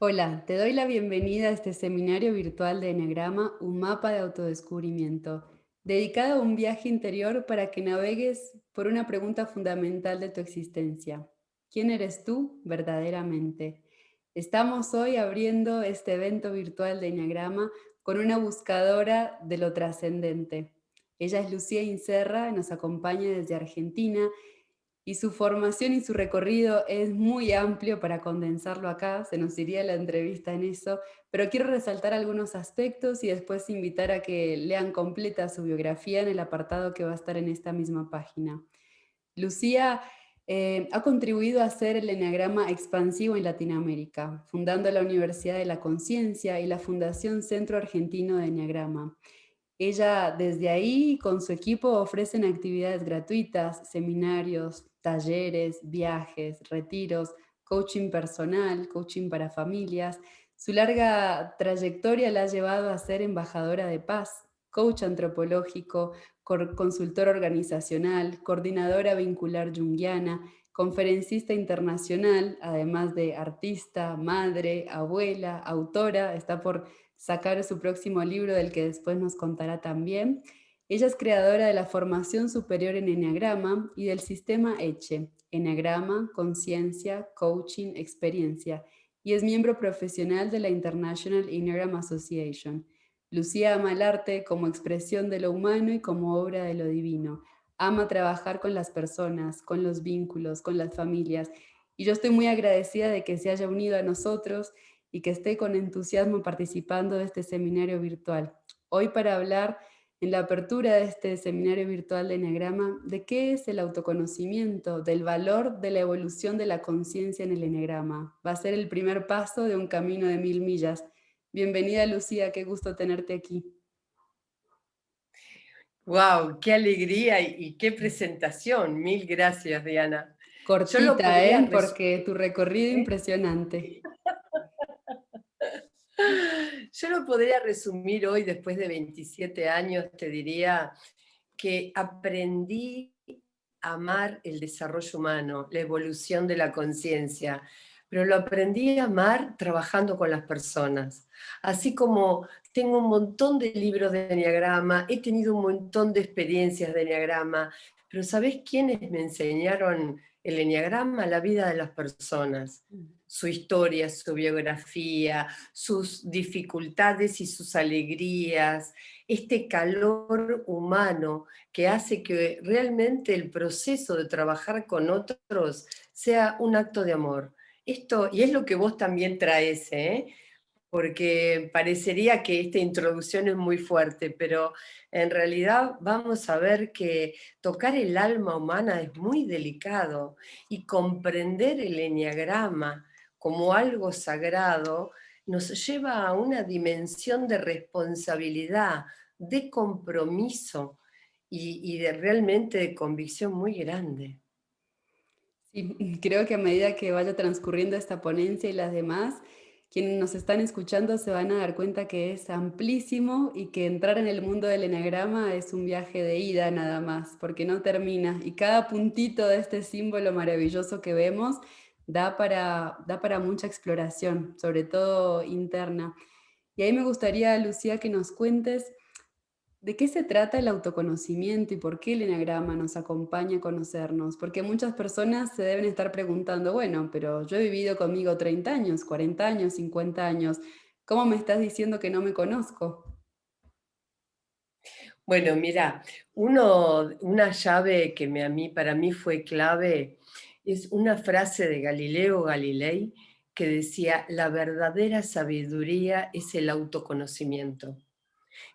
Hola, te doy la bienvenida a este seminario virtual de Eneagrama, un mapa de autodescubrimiento, dedicado a un viaje interior para que navegues por una pregunta fundamental de tu existencia. ¿Quién eres tú verdaderamente? Estamos hoy abriendo este evento virtual de Eneagrama con una buscadora de lo trascendente. Ella es Lucía Inserra, nos acompaña desde Argentina y su formación y su recorrido es muy amplio para condensarlo acá, se nos iría la entrevista en eso, pero quiero resaltar algunos aspectos y después invitar a que lean completa su biografía en el apartado que va a estar en esta misma página. Lucía ha contribuido a hacer el eneagrama expansivo en Latinoamérica, fundando la Universidad de la Conciencia y la Fundación Centro Argentino de Eneagrama. Ella desde ahí con su equipo ofrecen actividades gratuitas, seminarios, talleres, viajes, retiros, coaching personal, coaching para familias. Su larga trayectoria la ha llevado a ser embajadora de paz, coach antropológico, consultora organizacional, coordinadora vincular junguiana, conferencista internacional, además de artista, madre, abuela, autora. Está por sacar su próximo libro del que después nos contará también. Ella es creadora de la formación superior en Enneagrama y del sistema ECHE, Enneagrama, Conciencia, Coaching, Experiencia, y es miembro profesional de la International Enneagram Association. Lucía ama el arte como expresión de lo humano y como obra de lo divino. Ama trabajar con las personas, con los vínculos, con las familias. Y yo estoy muy agradecida de que se haya unido a nosotros y que esté con entusiasmo participando de este seminario virtual. Hoy para hablar en la apertura de este seminario virtual de Eneagrama de qué es el autoconocimiento, del valor de la evolución de la conciencia en el Eneagrama. Va a ser el primer paso de un camino de 1000 millas. Bienvenida Lucía, qué gusto tenerte aquí. Wow, qué alegría y qué presentación. Mil gracias, Diana. Yo lo Cortita, podría ¿eh? resumir, Porque tu recorrido ¿eh? impresionante. Yo lo podría resumir hoy, después de 27 años, te diría que aprendí a amar el desarrollo humano, la evolución de la conciencia, pero lo aprendí a amar trabajando con las personas. Así como tengo un montón de libros de Enneagrama, he tenido un montón de experiencias de Enneagrama, pero ¿sabés quiénes me enseñaron el Enneagrama? La vida de las personas, su historia, su biografía, sus dificultades y sus alegrías, este calor humano que hace que realmente el proceso de trabajar con otros sea un acto de amor. Esto, y es lo que vos también traes, ¿eh? Porque parecería que esta introducción es muy fuerte, pero en realidad vamos a ver que tocar el alma humana es muy delicado y comprender el eneagrama como algo sagrado nos lleva a una dimensión de responsabilidad, de compromiso y de realmente de convicción muy grande. Sí, creo que a medida que vaya transcurriendo esta ponencia y las demás, quienes nos están escuchando se van a dar cuenta que es amplísimo y que entrar en el mundo del enagrama es un viaje de ida nada más, porque no termina. Y cada puntito de este símbolo maravilloso que vemos da para mucha exploración, sobre todo interna. Y ahí me gustaría, Lucía, que nos cuentes ¿de qué se trata el autoconocimiento y por qué el enagrama nos acompaña a conocernos? Porque muchas personas se deben estar preguntando, bueno, pero yo he vivido conmigo 30 años, 40 años, 50 años, ¿cómo me estás diciendo que no me conozco? Bueno, mira, una llave que para mí fue clave es una frase de Galileo Galilei que decía, la verdadera sabiduría es el autoconocimiento.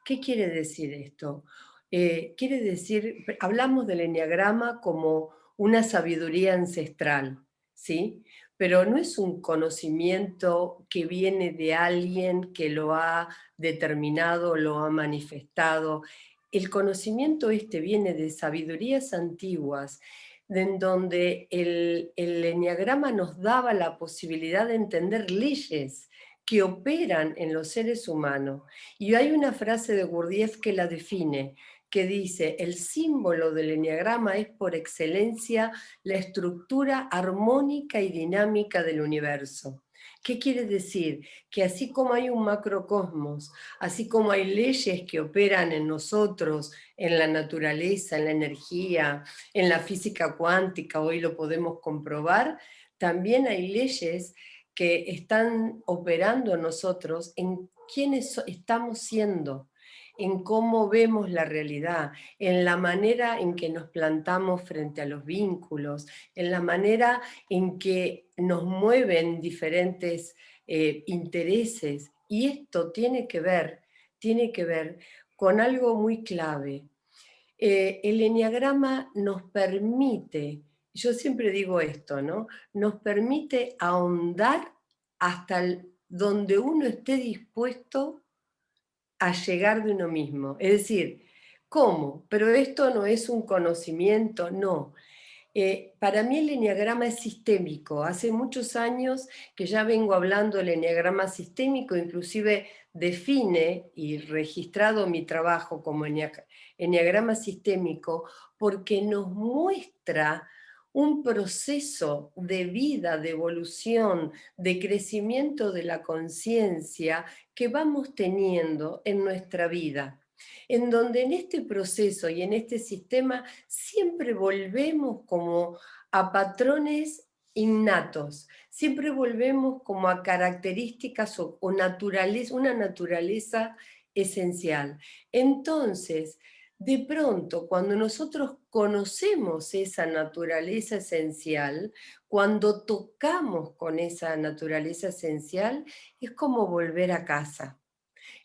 ¿Qué quiere decir esto? Quiere decir, hablamos del eneagrama como una sabiduría ancestral, ¿sí? Pero no es un conocimiento que viene de alguien que lo ha determinado, lo ha manifestado. El conocimiento este viene de sabidurías antiguas, en donde el eneagrama nos daba la posibilidad de entender leyes que operan en los seres humanos. Y hay una frase de Gurdjieff que la define, que dice, el símbolo del eneagrama es por excelencia la estructura armónica y dinámica del universo. ¿Qué quiere decir? Que así como hay un macrocosmos, así como hay leyes que operan en nosotros, en la naturaleza, en la energía, en la física cuántica, hoy lo podemos comprobar, también hay leyes que están operando en nosotros en quiénes estamos siendo, en cómo vemos la realidad, en la manera en que nos plantamos frente a los vínculos, en la manera en que nos mueven diferentes intereses. Y esto tiene que ver con algo muy clave. El eneagrama nos permite, yo siempre digo esto, ¿no? Nos permite ahondar hasta donde uno esté dispuesto a llegar de uno mismo. Es decir, ¿cómo? Pero esto no es un conocimiento, no. Para mí el eneagrama es sistémico. Hace muchos años que ya vengo hablando del eneagrama sistémico, inclusive define y registrado mi trabajo como eneagrama sistémico, porque nos muestra un proceso de vida, de evolución, de crecimiento de la conciencia que vamos teniendo en nuestra vida, en donde en este proceso y en este sistema siempre volvemos como a patrones innatos, siempre volvemos como a características o naturaleza, una naturaleza esencial. Entonces, de pronto, cuando nosotros conocemos esa naturaleza esencial, cuando tocamos con esa naturaleza esencial, es como volver a casa.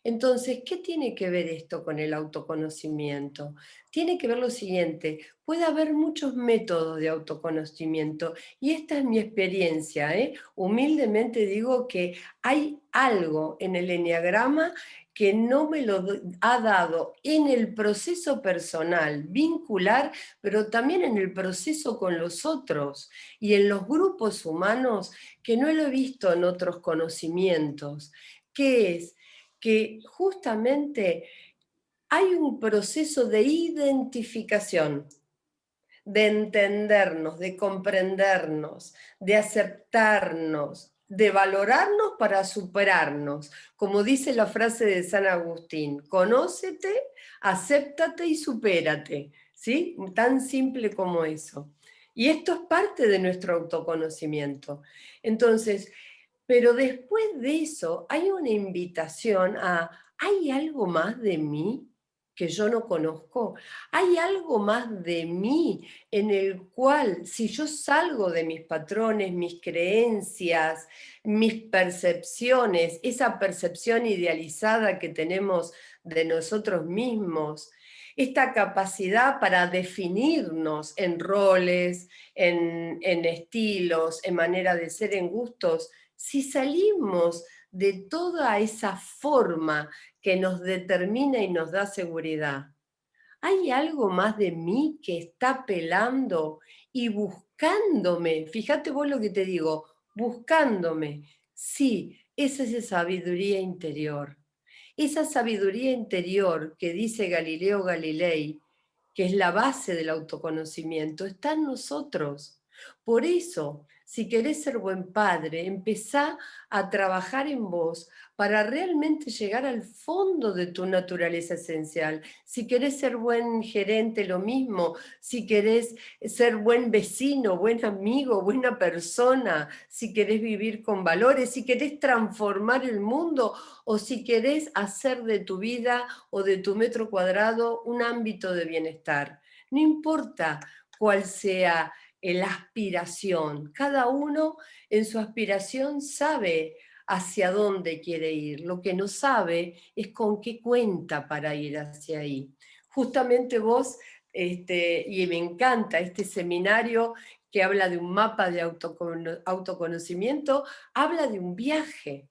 Entonces, ¿qué tiene que ver esto con el autoconocimiento? Tiene que ver lo siguiente, puede haber muchos métodos de autoconocimiento y esta es mi experiencia, ¿eh? Humildemente digo que hay algo en el eneagrama que no me lo ha dado en el proceso personal, vincular, pero también en el proceso con los otros y en los grupos humanos que no lo he visto en otros conocimientos. ¿Qué es? Que justamente hay un proceso de identificación, de entendernos, de comprendernos, de aceptarnos, de valorarnos para superarnos. Como dice la frase de San Agustín, conócete, acéptate y supérate. ¿Sí? Tan simple como eso. Y esto es parte de nuestro autoconocimiento. Entonces, pero después de eso hay una invitación a, ¿hay algo más de mí que yo no conozco? ¿Hay algo más de mí en el cual, si yo salgo de mis patrones, mis creencias, mis percepciones, esa percepción idealizada que tenemos de nosotros mismos, esta capacidad para definirnos en roles, en estilos, en manera de ser, en gustos, si salimos de toda esa forma que nos determina y nos da seguridad, ¿hay algo más de mí que está apelando y buscándome? Fíjate vos lo que te digo, buscándome. Sí, esa es esa sabiduría interior. Esa sabiduría interior que dice Galileo Galilei, que es la base del autoconocimiento, está en nosotros. Por eso, si querés ser buen padre, empezá a trabajar en vos para realmente llegar al fondo de tu naturaleza esencial. Si querés ser buen gerente, lo mismo. Si querés ser buen vecino, buen amigo, buena persona, si querés vivir con valores, si querés transformar el mundo o si querés hacer de tu vida o de tu metro cuadrado un ámbito de bienestar. No importa cuál sea la aspiración, cada uno en su aspiración sabe hacia dónde quiere ir. Lo que no sabe es con qué cuenta para ir hacia ahí. Justamente vos, y me encanta este seminario que habla de un mapa de autoconocimiento, habla de un viaje,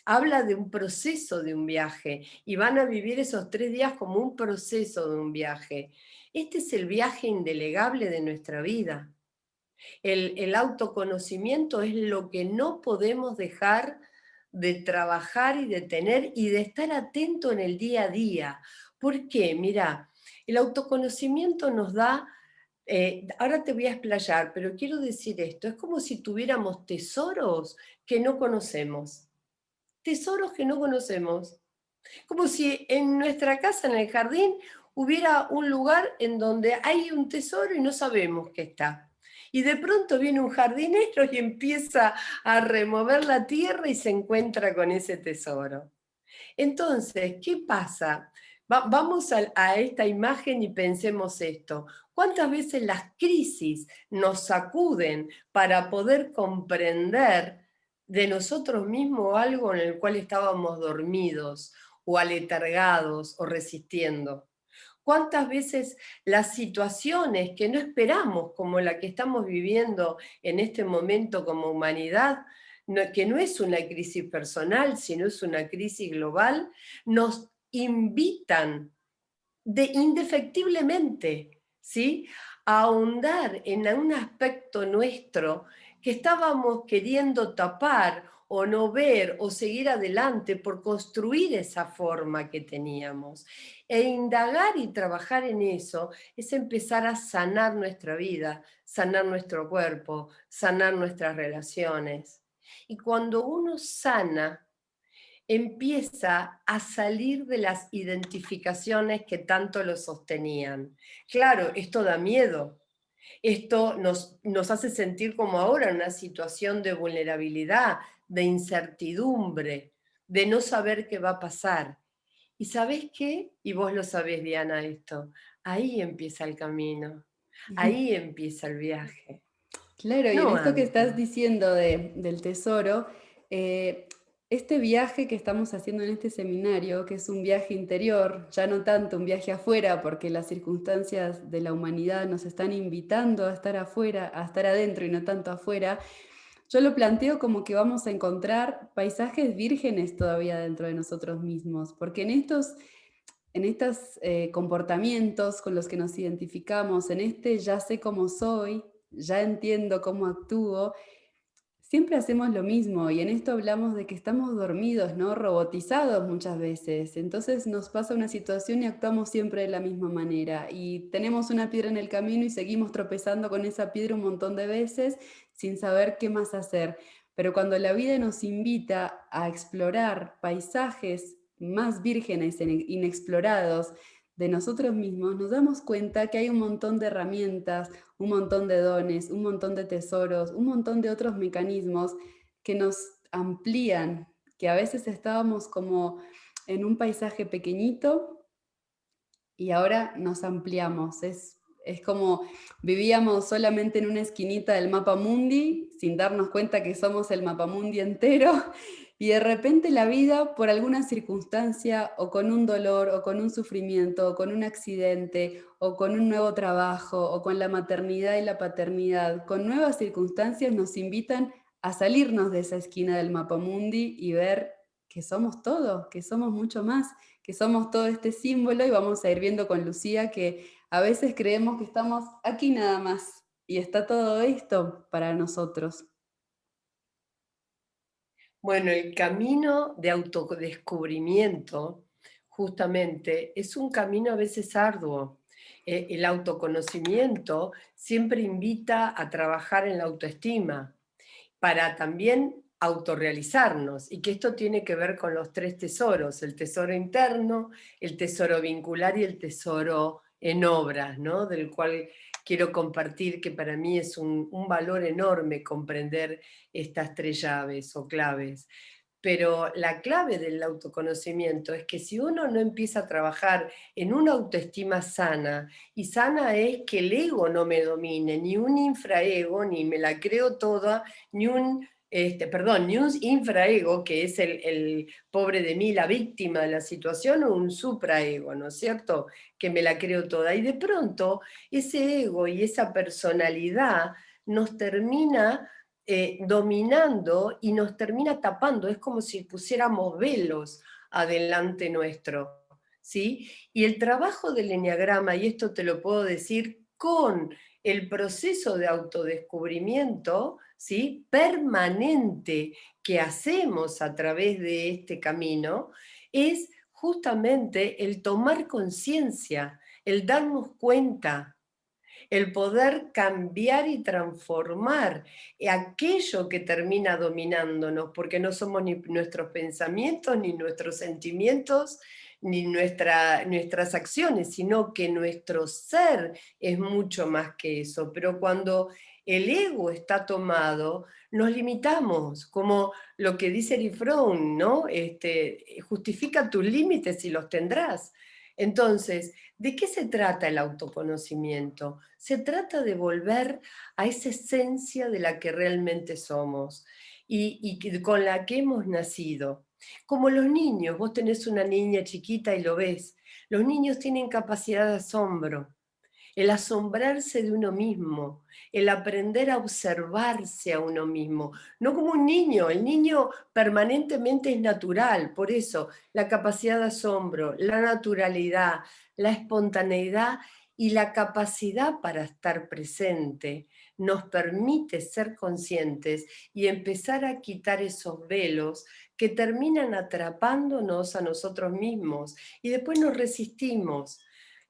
habla de un proceso de un viaje y van a vivir esos 3 días como un proceso de un viaje. Este es el viaje indelegable de nuestra vida. El autoconocimiento es lo que no podemos dejar de trabajar y de tener y de estar atento en el día a día. ¿Por qué? Mira, El autoconocimiento nos da, ahora te voy a explayar, pero quiero decir esto, es como si tuviéramos tesoros que no conocemos, tesoros que no conocemos. Como si en nuestra casa, en el jardín, hubiera un lugar en donde hay un tesoro y no sabemos qué está. Y de pronto viene un jardinero y empieza a remover la tierra y se encuentra con ese tesoro. Entonces, ¿qué pasa? Vamos a esta imagen y pensemos esto. ¿Cuántas veces las crisis nos sacuden para poder comprender de nosotros mismos algo en el cual estábamos dormidos o aletargados o resistiendo? ¿Cuántas veces las situaciones que no esperamos, como la que estamos viviendo en este momento como humanidad, que no es una crisis personal, sino es una crisis global, nos invitan indefectiblemente, ¿sí?, a ahondar en un aspecto nuestro que estábamos queriendo tapar o no ver o seguir adelante por construir esa forma que teníamos. E indagar y trabajar en eso es empezar a sanar nuestra vida, sanar nuestro cuerpo, sanar nuestras relaciones. Y cuando uno sana, empieza a salir de las identificaciones que tanto lo sostenían. Claro, esto da miedo, esto nos hace sentir como ahora en una situación de vulnerabilidad, de incertidumbre, de no saber qué va a pasar. ¿Y sabés qué? Y vos lo sabés, Diana, esto. Ahí empieza el camino, ahí empieza el viaje, Claro, y en no esto que estás antes. diciendo del tesoro, eh, este viaje que estamos haciendo en este seminario, que es un viaje interior, ya no tanto un viaje afuera, porque las circunstancias de la humanidad nos están invitando a estar afuera, a estar adentro y no tanto afuera, yo lo planteo como que vamos a encontrar paisajes vírgenes todavía dentro de nosotros mismos, porque en estos comportamientos con los que nos identificamos, en este ya sé cómo soy, ya entiendo cómo actúo, siempre hacemos lo mismo y en esto hablamos de que estamos dormidos, ¿no? Robotizados muchas veces. Entonces nos pasa una situación y actuamos siempre de la misma manera y tenemos una piedra en el camino y seguimos tropezando con esa piedra un montón de veces sin saber qué más hacer. Pero cuando la vida nos invita a explorar paisajes más vírgenes e inexplorados de nosotros mismos, nos damos cuenta que hay un montón de herramientas, un montón de dones, un montón de tesoros, un montón de otros mecanismos que nos amplían, que a veces estábamos como en un paisaje pequeñito y ahora nos ampliamos. Es como vivíamos solamente en una esquinita del mapa mundi sin darnos cuenta que somos el mapa mundi entero y de repente la vida por alguna circunstancia o con un dolor o con un sufrimiento o con un accidente o con un nuevo trabajo o con la maternidad y la paternidad, con nuevas circunstancias nos invitan a salirnos de esa esquina del mapa mundi y ver que somos todo, que somos mucho más, que somos todo este símbolo y vamos a ir viendo con Lucía que a veces creemos que estamos aquí nada más y está todo esto para nosotros. Bueno, el camino de autodescubrimiento, justamente, es un camino a veces arduo. El autoconocimiento siempre invita a trabajar en la autoestima para también autorrealizarnos, y que esto tiene que ver con los tres tesoros: el tesoro interno, el tesoro vincular y el tesoro en obras, ¿no? Del cual quiero compartir que para mí es un valor enorme comprender estas tres llaves o claves. Pero la clave del autoconocimiento es que si uno no empieza a trabajar en una autoestima sana, y sana es que el ego no me domine, ni un infraego, ni me la creo toda, ni un, perdón, ni un infraego, que es el pobre de mí, la víctima de la situación, o un supraego, ¿no es cierto? Que me la creo toda. Y de pronto ese ego y esa personalidad nos termina dominando y nos termina tapando. Es como si pusiéramos velos adelante nuestro, ¿sí? Y el trabajo del eneagrama, y esto te lo puedo decir con el proceso de autodescubrimiento, ¿sí?, permanente que hacemos a través de este camino, es justamente el tomar conciencia el darnos cuenta, el poder cambiar y transformar aquello que termina dominándonos, porque no somos ni nuestros pensamientos, ni nuestros sentimientos, ni nuestras acciones, sino que nuestro ser es mucho más que eso. Pero cuando el ego está tomado, nos limitamos, como lo que dice Erich Fromm, ¿no? Justifica tus límites y los tendrás. Entonces, ¿de qué se trata el autoconocimiento? Se trata de volver a esa esencia de la que realmente somos y con la que hemos nacido. Como los niños, vos tenés una niña chiquita y lo ves. Los niños tienen capacidad de asombro, el asombrarse de uno mismo, el aprender a observarse a uno mismo, no como un niño, el niño permanentemente es natural, por eso la capacidad de asombro, la naturalidad, la espontaneidad y la capacidad para estar presente nos permite ser conscientes y empezar a quitar esos velos que terminan atrapándonos a nosotros mismos y después nos resistimos.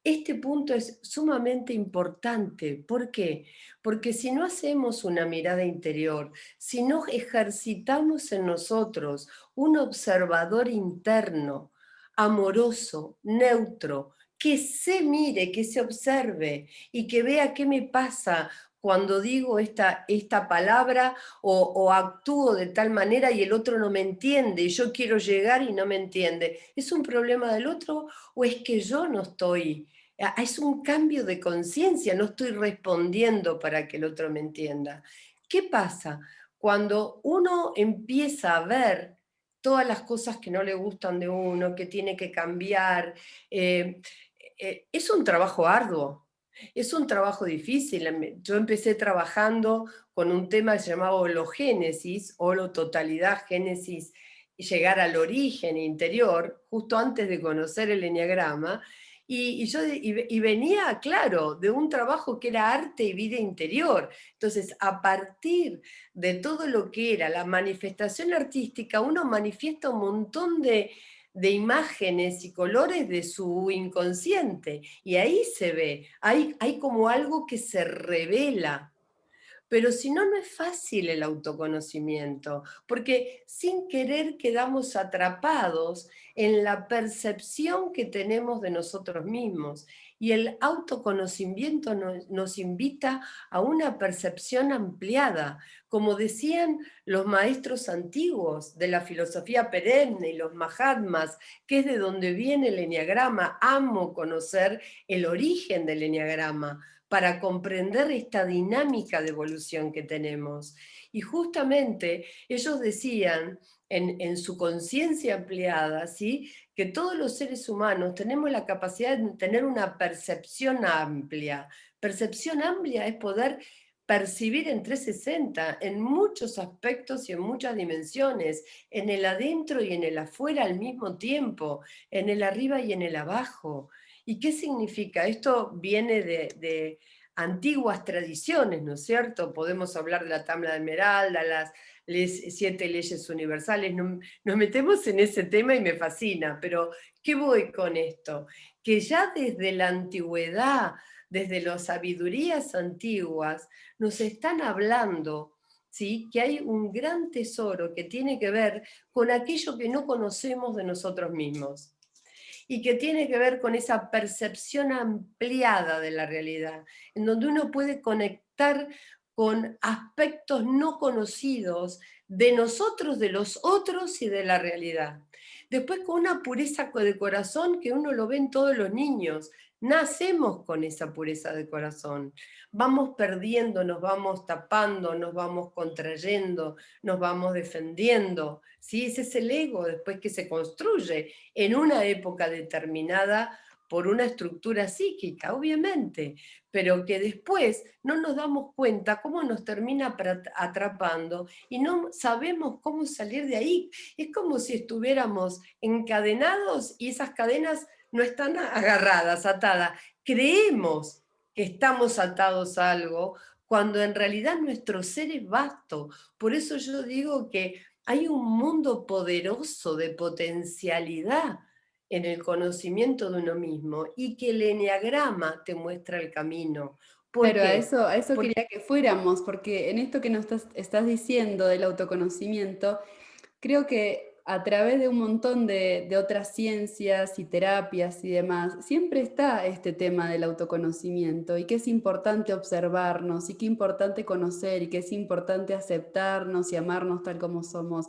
Este punto es sumamente importante. ¿Por qué? Porque si no hacemos una mirada interior, si no ejercitamos en nosotros un observador interno, amoroso, neutro, que se mire, que se observe y que vea qué me pasa cuando digo esta palabra o actúo de tal manera y el otro no me entiende y yo quiero llegar y no me entiende. ¿Es un problema del otro o es que yo no estoy? Es un cambio de conciencia, no estoy respondiendo para que el otro me entienda. ¿Qué pasa? Cuando uno empieza a ver todas las cosas que no le gustan de uno, que tiene que cambiar, eh, es un trabajo arduo, es un trabajo difícil. Yo empecé trabajando con un tema que se llamaba hologénesis, totalidad, génesis, y llegar al origen interior, justo antes de conocer el eneagrama, y venía, claro, de un trabajo que era arte y vida interior. Entonces, a partir de todo lo que era la manifestación artística, uno manifiesta un montón de imágenes y colores de su inconsciente. Y ahí se ve, hay como algo que se revela. Pero si no, no es fácil el autoconocimiento, porque sin querer quedamos atrapados en la percepción que tenemos de nosotros mismos. Y el autoconocimiento nos invita a una percepción ampliada. Como decían los maestros antiguos de la filosofía perenne y los Mahatmas, que es de donde viene el eneagrama, amo conocer el origen del eneagrama para comprender esta dinámica de evolución que tenemos. Y justamente ellos decían en su conciencia ampliada, ¿sí?, que todos los seres humanos tenemos la capacidad de tener una percepción amplia. Percepción amplia es poder percibir en 360, en muchos aspectos y en muchas dimensiones, en el adentro y en el afuera al mismo tiempo, en el arriba y en el abajo. ¿Y qué significa? Esto viene de antiguas tradiciones, ¿no es cierto? Podemos hablar de la tabla de Esmeralda, las 7 leyes universales, nos metemos en ese tema y me fascina, pero ¿qué voy con esto? Que ya desde la antigüedad, desde las sabidurías antiguas, nos están hablando, ¿sí?, que hay un gran tesoro que tiene que ver con aquello que no conocemos de nosotros mismos y que tiene que ver con esa percepción ampliada de la realidad, en donde uno puede conectar con aspectos no conocidos de nosotros, de los otros y de la realidad. Después con una pureza de corazón que uno lo ve en todos los niños. Nacemos con esa pureza de corazón. Vamos perdiendo, nos vamos tapando, nos vamos contrayendo, nos vamos defendiendo. ¿Sí? Ese es el ego después que se construye en una época determinada por una estructura psíquica, obviamente, pero que después no nos damos cuenta cómo nos termina atrapando y no sabemos cómo salir de ahí. Es como si estuviéramos encadenados y esas cadenas no están agarradas, atadas. Creemos que estamos atados a algo cuando en realidad nuestro ser es vasto. Por eso yo digo que hay un mundo poderoso de potencialidad en el conocimiento de uno mismo y que el eneagrama te muestra el camino. ¿Por Claro, qué? a eso Porque, quería que fuéramos, porque en esto que nos estás diciendo del autoconocimiento, creo que a través de un montón de otras ciencias y terapias y demás, siempre está este tema del autoconocimiento y que es importante observarnos y que es importante conocer y que es importante aceptarnos y amarnos tal como somos.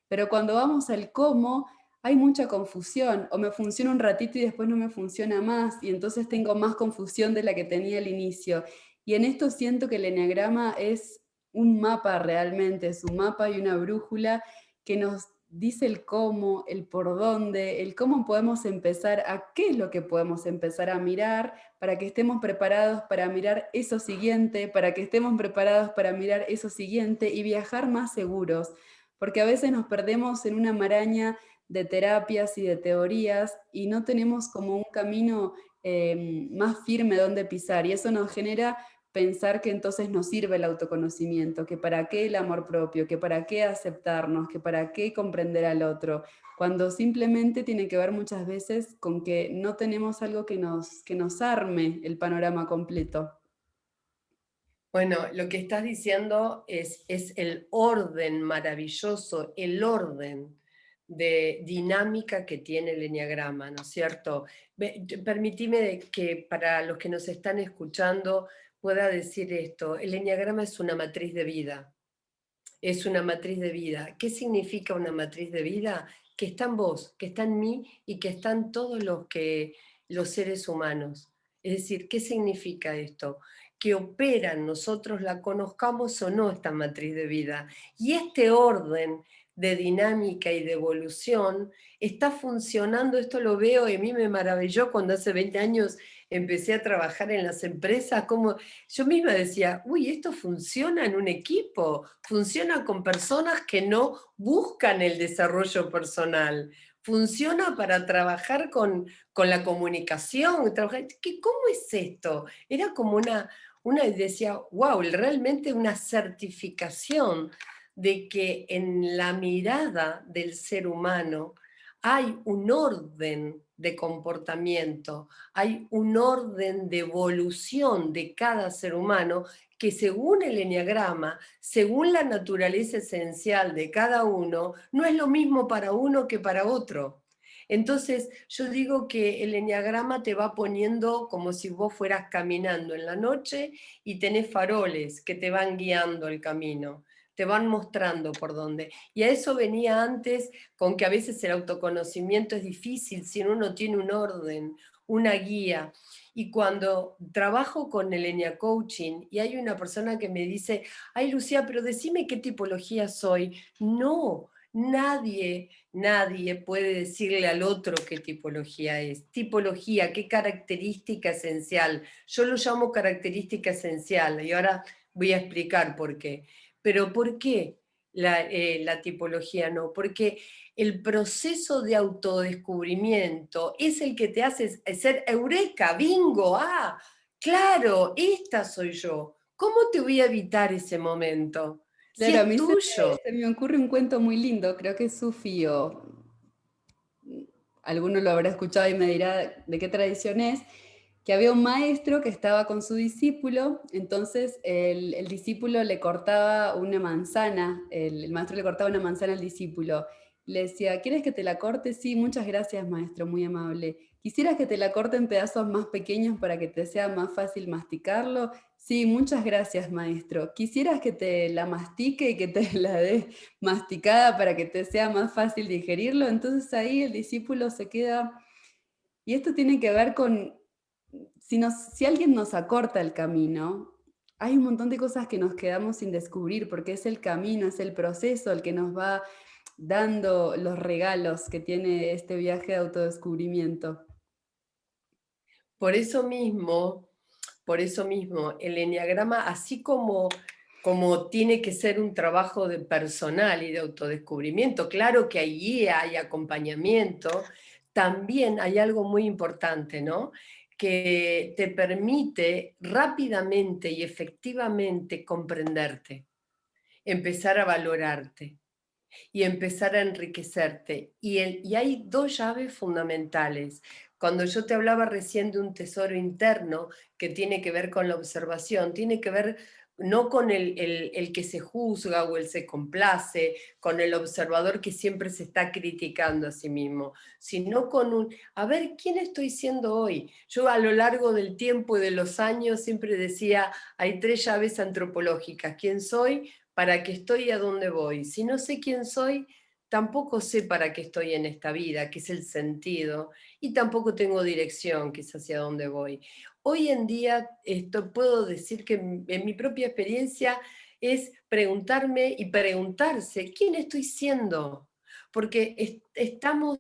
Pero cuando vamos al cómo, hay mucha confusión, o me funciona un ratito y después no me funciona más, y entonces tengo más confusión de la que tenía al inicio. Y en esto siento que el eneagrama es un mapa realmente, es un mapa y una brújula que nos dice el cómo, el por dónde, el cómo podemos empezar, a qué es lo que podemos empezar a mirar para que estemos preparados para mirar eso siguiente, para que estemos preparados para mirar eso siguiente y viajar más seguros, porque a veces nos perdemos en una maraña de terapias y de teorías y no tenemos como un camino más firme donde pisar y eso nos genera pensar que entonces nos sirve el autoconocimiento, que para qué el amor propio, que para qué aceptarnos, que para qué comprender al otro, cuando simplemente tiene que ver muchas veces con que no tenemos algo que nos arme el panorama completo. bueno, lo que estás diciendo es el orden maravilloso, el orden de dinámica que tiene el eneagrama, ¿no es cierto? Permitime que para los que nos están escuchando pueda decir esto, el eneagrama es una matriz de vida. Es una matriz de vida. ¿Qué significa una matriz de vida? Que está en vos, que está en mí y que están todos los seres humanos. Es decir, ¿qué significa esto? Que operan, nosotros la conozcamos o no esta matriz de vida. Y este orden de dinámica y de evolución está funcionando, esto lo veo y a mí me maravilló cuando hace 20 años empecé a trabajar en las empresas, como yo misma decía, uy, esto funciona en un equipo, funciona con personas que no buscan el desarrollo personal, funciona para trabajar con la comunicación, ¿cómo es esto? Era como decía, wow, realmente una certificación de que en la mirada del ser humano hay un orden de comportamiento, hay un orden de evolución de cada ser humano que según el eneagrama, según la naturaleza esencial de cada uno, no es lo mismo para uno que para otro. Entonces, yo digo que el eneagrama te va poniendo como si vos fueras caminando en la noche y tenés faroles que te van guiando el camino, te van mostrando por dónde. Y a eso venía antes con que a veces el autoconocimiento es difícil si uno no tiene un orden, una guía. Y cuando trabajo con el Enya Coaching y hay una persona que me dice, ay Lucía, pero decime qué tipología soy. No, nadie puede decirle al otro qué tipología es. Tipología, qué característica esencial. Yo lo llamo característica esencial y ahora voy a explicar por qué. Pero ¿por qué la tipología no? Porque el proceso de autodescubrimiento es el que te hace ser eureka, bingo, claro, esta soy yo. ¿Cómo te voy a evitar ese momento? Si Claro, a es mí tuyo. se me ocurre un cuento muy lindo, creo que es Sufi o alguno lo habrá escuchado y me dirá de qué tradición es, que había un maestro que estaba con su discípulo, entonces el discípulo le cortaba una manzana, el maestro le cortaba una manzana al discípulo. Le decía, ¿quieres que te la corte? Sí, muchas gracias, maestro, muy amable. ¿Quisieras que te la corte en pedazos más pequeños para que te sea más fácil masticarlo? Sí, muchas gracias, maestro. ¿Quisieras que te la mastique y que te la dé masticada para que te sea más fácil digerirlo? Entonces ahí el discípulo se queda, y esto tiene que ver con, si alguien nos acorta el camino, hay un montón de cosas que nos quedamos sin descubrir, porque es el camino, es el proceso el que nos va dando los regalos que tiene este viaje de autodescubrimiento. Por eso mismo, el enneagrama, así como tiene que ser un trabajo de personal y de autodescubrimiento, claro que hay guía, hay acompañamiento, también hay algo muy importante, ¿no? Que te permite rápidamente y efectivamente comprenderte, empezar a valorarte. y empezar a enriquecerte. Y hay dos llaves fundamentales. Cuando yo te hablaba recién de un tesoro interno que tiene que ver con la observación, tiene que ver no con el que se juzga o el se complace, con el observador que siempre se está criticando a sí mismo, sino con a ver, ¿quién estoy siendo hoy? Yo a lo largo del tiempo y de los años siempre decía, hay tres llaves antropológicas: quién soy, para qué estoy y a dónde voy. Si no sé quién soy, tampoco sé para qué estoy en esta vida, qué es el sentido, y tampoco tengo dirección, que es hacia dónde voy. Hoy en día esto puedo decir que en mi propia experiencia es preguntarme y preguntarse quién estoy siendo, porque estamos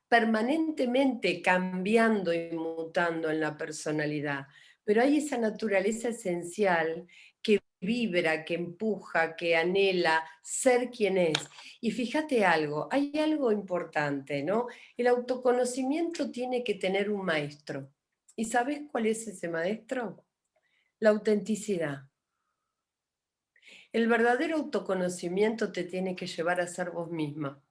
permanentemente cambiando y mutando en la personalidad, pero hay esa naturaleza esencial que vibra, que empuja, que anhela ser quien es. Y fíjate algo, hay algo importante, ¿no? El autoconocimiento tiene que tener un maestro. ¿Y sabes cuál es ese maestro? La autenticidad. El verdadero autoconocimiento te tiene que llevar a ser vos misma.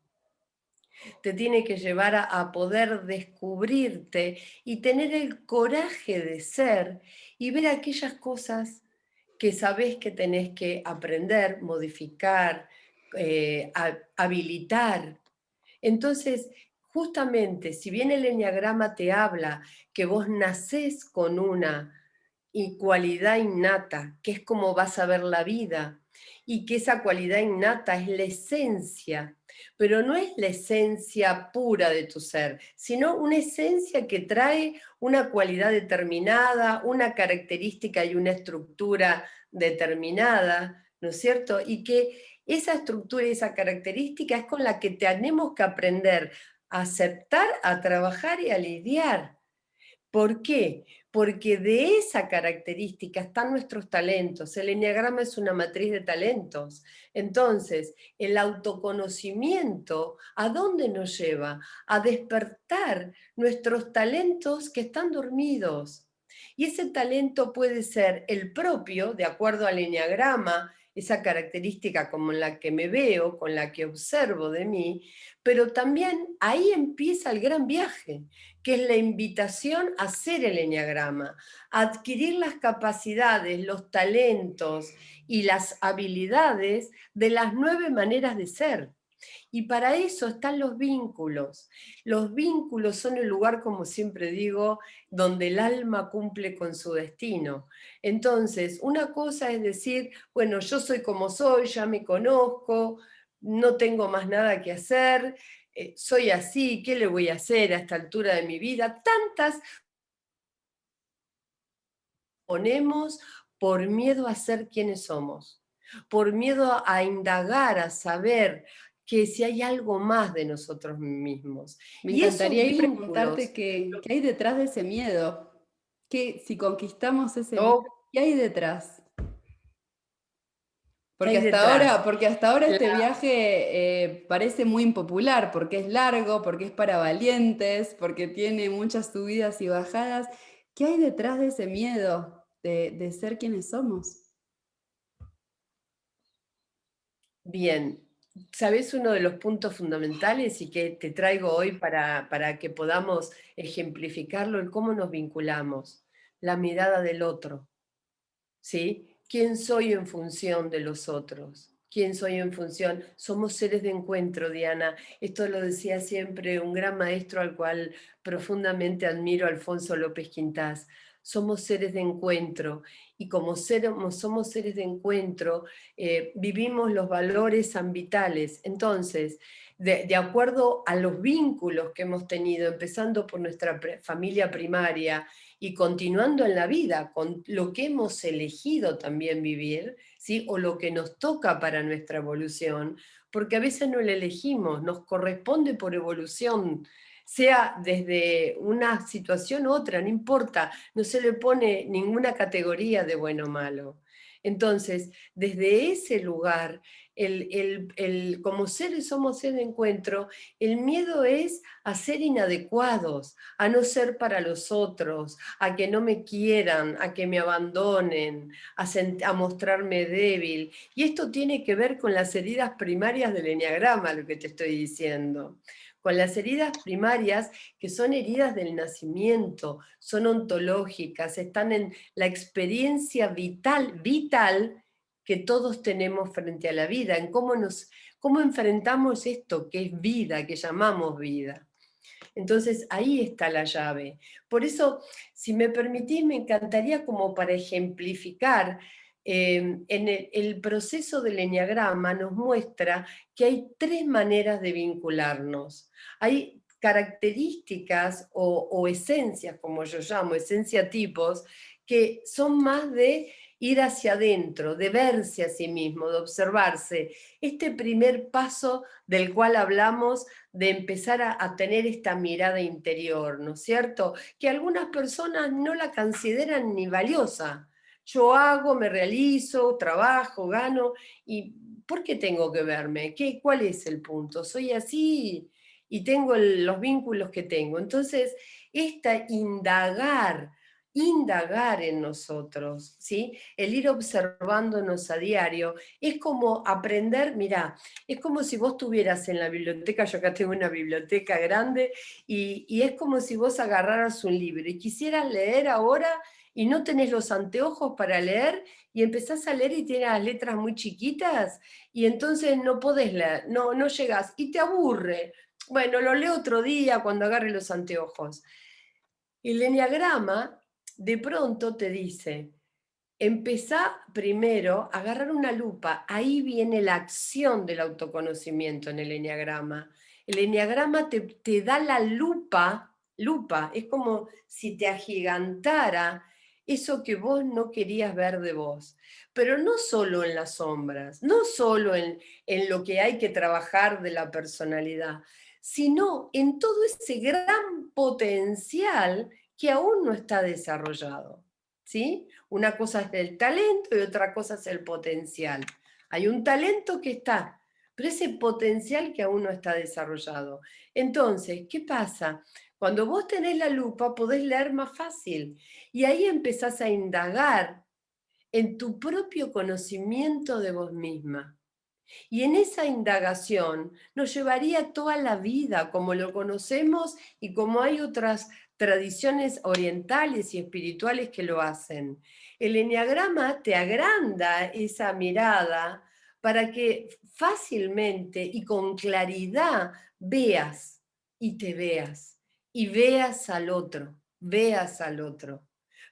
Te tiene que llevar a poder descubrirte y tener el coraje de ser y ver aquellas cosas que sabés que tenés que aprender, modificar, habilitar. Entonces, justamente, si bien el eneagrama te habla que vos nacés con una cualidad innata, que es como vas a ver la vida, y que esa cualidad innata es la esencia, pero no es la esencia pura de tu ser, sino una esencia que trae una cualidad determinada, una característica y una estructura determinada, ¿no es cierto? Y que esa estructura y esa característica es con la que tenemos que aprender a aceptar, a trabajar y a lidiar. ¿Por qué? Porque de esa característica están nuestros talentos. El eneagrama es una matriz de talentos. Entonces, el autoconocimiento, ¿a dónde nos lleva? A despertar nuestros talentos que están dormidos. Y ese talento puede ser el propio, de acuerdo al eneagrama, esa característica como la que me veo, con la que observo de mí, pero también ahí empieza el gran viaje, que es la invitación a hacer el eneagrama, a adquirir las capacidades, los talentos y las habilidades de las 9 maneras de ser. Y para eso están los vínculos. Los vínculos son el lugar, como siempre digo, donde el alma cumple con su destino. Entonces, una cosa es decir, bueno, yo soy como soy, ya me conozco, no tengo más nada que hacer, soy así, ¿qué le voy a hacer a esta altura de mi vida? Tantas ponemos por miedo a ser quienes somos, por miedo a indagar, a saber que si hay algo más de nosotros mismos. Me Y esos encantaría ahí preguntarte vínculos, qué hay detrás de ese miedo. Si conquistamos ese miedo, ¿no? ¿qué hay detrás? ¿Qué hay detrás? Porque hasta ahora La- este viaje parece muy impopular, porque es largo, porque es para valientes, porque tiene muchas subidas y bajadas. ¿Qué hay detrás de ese miedo de ser quienes somos? Bien, ¿sabes uno de los puntos fundamentales y que te traigo hoy para que podamos ejemplificarlo, el cómo nos vinculamos? La mirada del otro. ¿Sí? ¿Quién soy en función de los otros? ¿Quién soy en función? Somos seres de encuentro, Diana. Esto lo decía siempre un gran maestro al cual profundamente admiro, Alfonso López Quintás. Somos seres de encuentro y como somos seres de encuentro, vivimos los valores ambitales. Entonces, de acuerdo a los vínculos que hemos tenido, empezando por nuestra familia primaria, y continuando en la vida con lo que hemos elegido también vivir, ¿sí? O lo que nos toca para nuestra evolución, porque a veces no lo elegimos, nos corresponde por evolución, sea desde una situación u otra, no importa, no se le pone ninguna categoría de bueno o malo. Entonces, desde ese lugar, como seres somos ser de encuentro, el miedo es a ser inadecuados, a no ser para los otros, a que no me quieran, a que me abandonen, a mostrarme débil. Y esto tiene que ver con las heridas primarias del eneagrama, lo que te estoy diciendo. Con las heridas primarias, que son heridas del nacimiento, son ontológicas, están en la experiencia vital que todos tenemos frente a la vida, en cómo enfrentamos esto que es vida, que llamamos vida. Entonces ahí está la llave. Por eso, si me permitís, me encantaría como para ejemplificar, en el proceso del eneagrama nos muestra que hay 3 maneras de vincularnos. Hay características o esencias, como yo llamo, esencia tipos, que son más de ir hacia adentro, de verse a sí mismo, de observarse. Este primer paso del cual hablamos, de empezar a tener esta mirada interior, ¿no es cierto? Que algunas personas no la consideran ni valiosa. Yo hago, me realizo, trabajo, gano, y ¿por qué tengo que verme? ¿Cuál es el punto? Soy así y tengo los vínculos que tengo. Entonces, esta indagar en nosotros, ¿sí? El ir observándonos a diario, es como aprender, mira, es como si vos estuvieras en la biblioteca, yo acá tengo una biblioteca grande, y es como si vos agarraras un libro y quisieras leer ahora y no tenés los anteojos para leer y empezás a leer y tienes las letras muy chiquitas y entonces no podés leer, no llegás y te aburre. Bueno, lo leo otro día cuando agarre los anteojos. El eneagrama de pronto te dice, empezá primero a agarrar una lupa, ahí viene la acción del autoconocimiento en el eneagrama. El eneagrama te da la lupa, es como si te agigantara eso que vos no querías ver de vos. Pero no solo en las sombras, no solo en lo que hay que trabajar de la personalidad, sino en todo ese gran potencial que aún no está desarrollado. ¿Sí? Una cosa es el talento y otra cosa es el potencial. Hay un talento que está, pero ese potencial que aún no está desarrollado. Entonces, ¿qué pasa? Cuando vos tenés la lupa podés leer más fácil y ahí empezás a indagar en tu propio conocimiento de vos misma. Y en esa indagación nos llevaría toda la vida como lo conocemos y como hay otras tradiciones orientales y espirituales que lo hacen. El eneagrama te agranda esa mirada para que fácilmente y con claridad veas y veas al otro.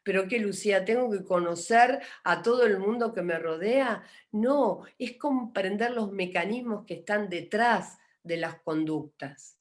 Pero que Lucía, tengo que conocer a todo el mundo que me rodea. No, es comprender los mecanismos que están detrás de las conductas,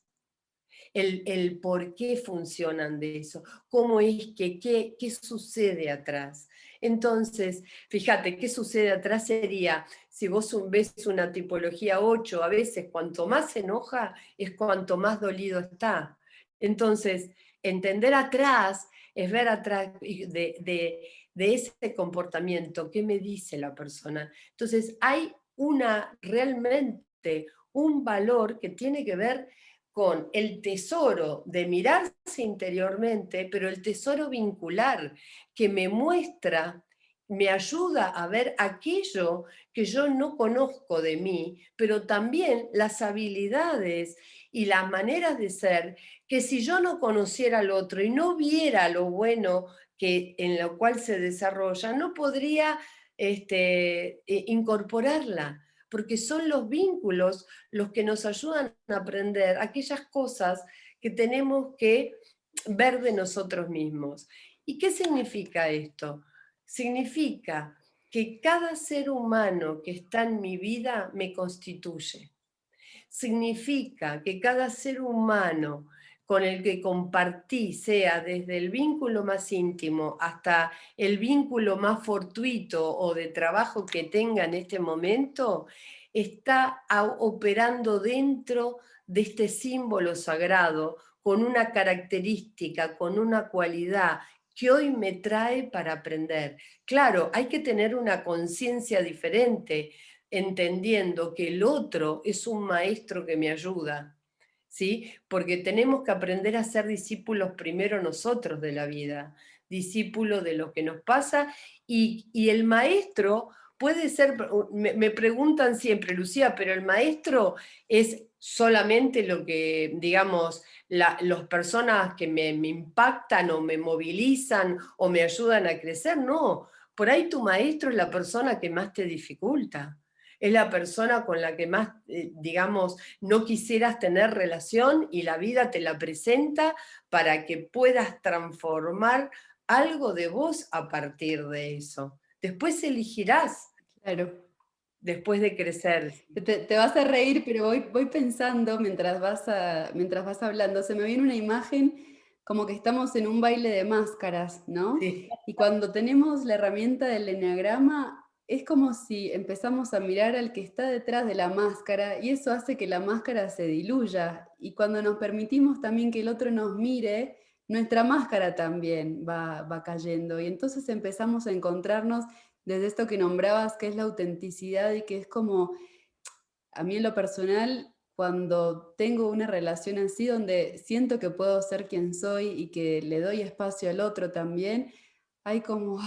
el por qué funcionan de eso, cómo es que, qué sucede atrás. Entonces, fíjate, ¿qué sucede atrás? Sería, si vos ves una tipología 8, a veces cuanto más se enoja es cuanto más dolido está. Entonces, entender atrás es ver atrás de ese comportamiento, qué me dice la persona. Entonces, hay realmente un valor que tiene que ver con el tesoro de mirarse interiormente, pero el tesoro vincular que me muestra, me ayuda a ver aquello que yo no conozco de mí, pero también las habilidades y las maneras de ser, que si yo no conociera al otro y no viera lo bueno en lo cual se desarrolla, no podría incorporarla, porque son los vínculos los que nos ayudan a aprender aquellas cosas que tenemos que ver de nosotros mismos. ¿Y qué significa esto? Significa que cada ser humano que está en mi vida me constituye. Significa que cada ser humano con el que compartí, sea desde el vínculo más íntimo hasta el vínculo más fortuito o de trabajo que tenga en este momento, está operando dentro de este símbolo sagrado con una característica, con una cualidad que hoy me trae para aprender. Claro, hay que tener una conciencia diferente, entendiendo que el otro es un maestro que me ayuda, ¿sí? Porque tenemos que aprender a ser discípulos primero nosotros de la vida, discípulos de lo que nos pasa, y el maestro puede ser, me preguntan siempre, Lucía, pero el maestro es solamente lo que, digamos, las personas que me impactan o me movilizan o me ayudan a crecer, no. Por ahí tu maestro es la persona que más te dificulta, es la persona con la que más, digamos, no quisieras tener relación y la vida te la presenta para que puedas transformar algo de vos a partir de eso. Después elegirás, Claro. después de crecer. Te vas a reír, pero voy pensando mientras vas hablando, se me viene una imagen como que estamos en un baile de máscaras, ¿no? Sí. Y cuando tenemos la herramienta del eneagrama, es como si empezamos a mirar al que está detrás de la máscara y eso hace que la máscara se diluya. Y cuando nos permitimos también que el otro nos mire, nuestra máscara también va cayendo. Y entonces empezamos a encontrarnos desde esto que nombrabas, que es la autenticidad y que es como a mí en lo personal, cuando tengo una relación así, donde siento que puedo ser quien soy y que le doy espacio al otro también, hay como,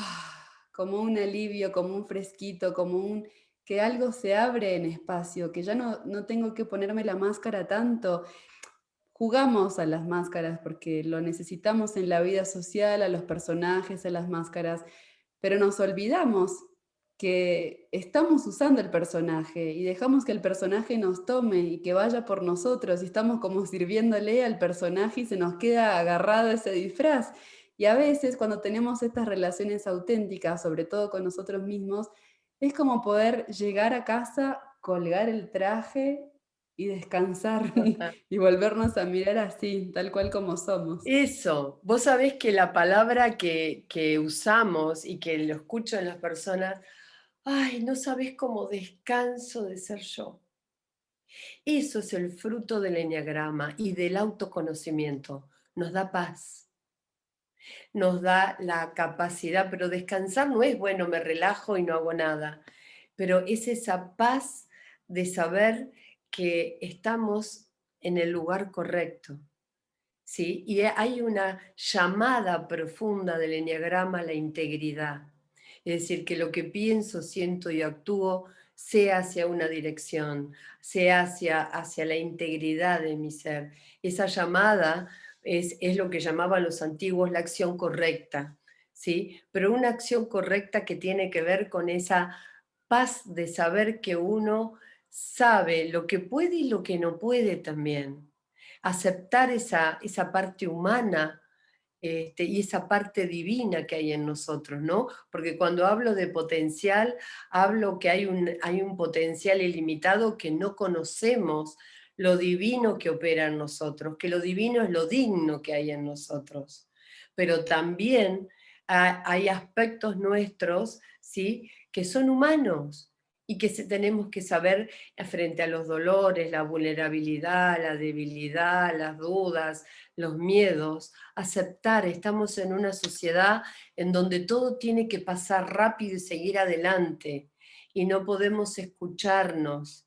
como un alivio, como un fresquito, como un que algo se abre en espacio, que ya no tengo que ponerme la máscara tanto. Jugamos a las máscaras porque lo necesitamos en la vida social, a los personajes, a las máscaras, pero nos olvidamos que estamos usando el personaje y dejamos que el personaje nos tome y que vaya por nosotros y estamos como sirviéndole al personaje y se nos queda agarrado ese disfraz. Y a veces cuando tenemos estas relaciones auténticas, sobre todo con nosotros mismos, es como poder llegar a casa, colgar el traje y descansar y volvernos a mirar así, tal cual como somos. Eso, vos sabés que la palabra que usamos y que lo escucho en las personas, ay, no sabés cómo descanso de ser yo. Eso es el fruto del eneagrama y del autoconocimiento. Nos da paz, nos da la capacidad, pero descansar no es, bueno, me relajo y no hago nada, pero es esa paz de saber que estamos en el lugar correcto. ¿Sí? Y hay una llamada profunda del eneagrama a la integridad. Es decir, que lo que pienso, siento y actúo sea hacia una dirección, sea hacia la integridad de mi ser. Esa llamada es lo que llamaban los antiguos la acción correcta, ¿sí? Pero una acción correcta que tiene que ver con esa paz de saber que uno sabe lo que puede y lo que no puede también, aceptar esa parte humana, y esa parte divina que hay en nosotros, ¿no? Porque cuando hablo de potencial, hablo que hay un potencial ilimitado que no conocemos, lo divino que opera en nosotros, que lo divino es lo digno que hay en nosotros. Pero también hay aspectos nuestros, ¿sí? Que son humanos y que tenemos que saber frente a los dolores, la vulnerabilidad, la debilidad, las dudas, los miedos, aceptar. Estamos en una sociedad en donde todo tiene que pasar rápido y seguir adelante y no podemos escucharnos.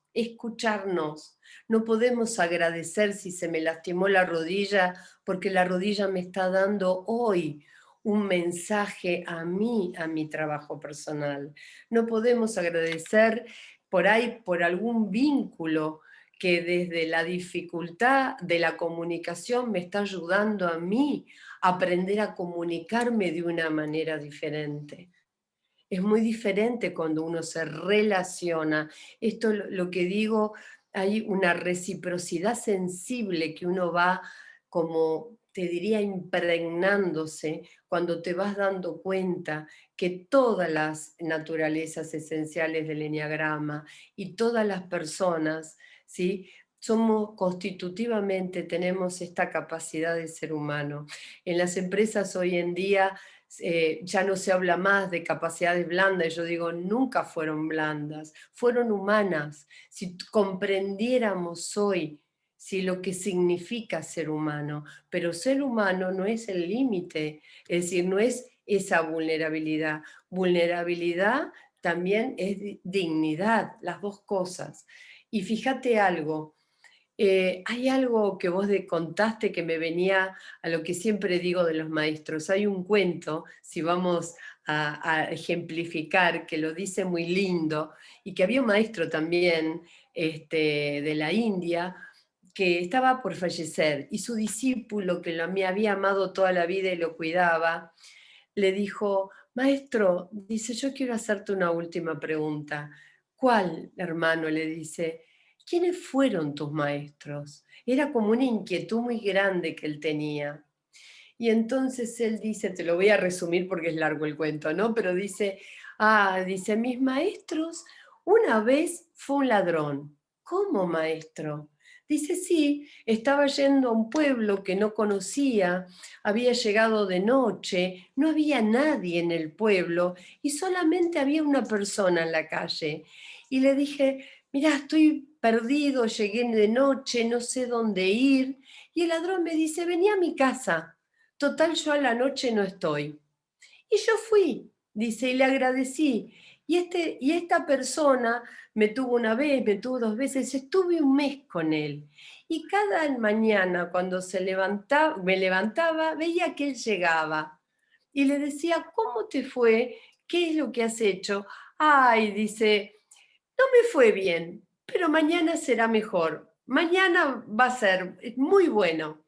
No podemos agradecer si se me lastimó la rodilla porque la rodilla me está dando hoy un mensaje a mí, a mi trabajo personal. No podemos agradecer por ahí por algún vínculo que desde la dificultad de la comunicación me está ayudando a mí a aprender a comunicarme de una manera diferente. Es muy diferente cuando uno se relaciona. Esto lo que digo, hay una reciprocidad sensible que uno va como, te diría, impregnándose cuando te vas dando cuenta que todas las naturalezas esenciales del eneagrama y todas las personas, ¿sí? Somos constitutivamente, tenemos esta capacidad de ser humano. En las empresas hoy en día ya no se habla más de capacidades blandas, yo digo, nunca fueron blandas, fueron humanas. Si comprendiéramos hoy, ¿sí? Lo que significa ser humano, pero ser humano no es el límite, es decir, no es esa vulnerabilidad. Vulnerabilidad también es dignidad, las dos cosas. Y fíjate algo, hay algo que vos contaste que me venía a lo que siempre digo de los maestros. Hay un cuento, si vamos a ejemplificar, que lo dice muy lindo, y que había un maestro también de la India que estaba por fallecer, y su discípulo, que me había amado toda la vida y lo cuidaba, le dijo: maestro, dice, yo quiero hacerte una última pregunta. ¿Cuál, hermano? Le dice, ¿quiénes fueron tus maestros? Era como una inquietud muy grande que él tenía. Y entonces él dice, te lo voy a resumir porque es largo el cuento, ¿no? Pero dice, dice, mis maestros, una vez fue un ladrón. ¿Cómo, maestro? Dice, sí, estaba yendo a un pueblo que no conocía, había llegado de noche, no había nadie en el pueblo y solamente había una persona en la calle. Y le dije, mira, estoy perdido, llegué de noche, no sé dónde ir. Y el ladrón me dice, vení a mi casa. Total, yo a la noche no estoy. Y yo fui, dice, y le agradecí. Y esta persona me tuvo una vez, me tuvo dos veces, estuve un mes con él. Y cada mañana cuando me levantaba, veía que él llegaba. Y le decía, ¿cómo te fue? ¿Qué es lo que has hecho? Ay, dice, no me fue bien, pero mañana será mejor. Mañana va a ser muy bueno.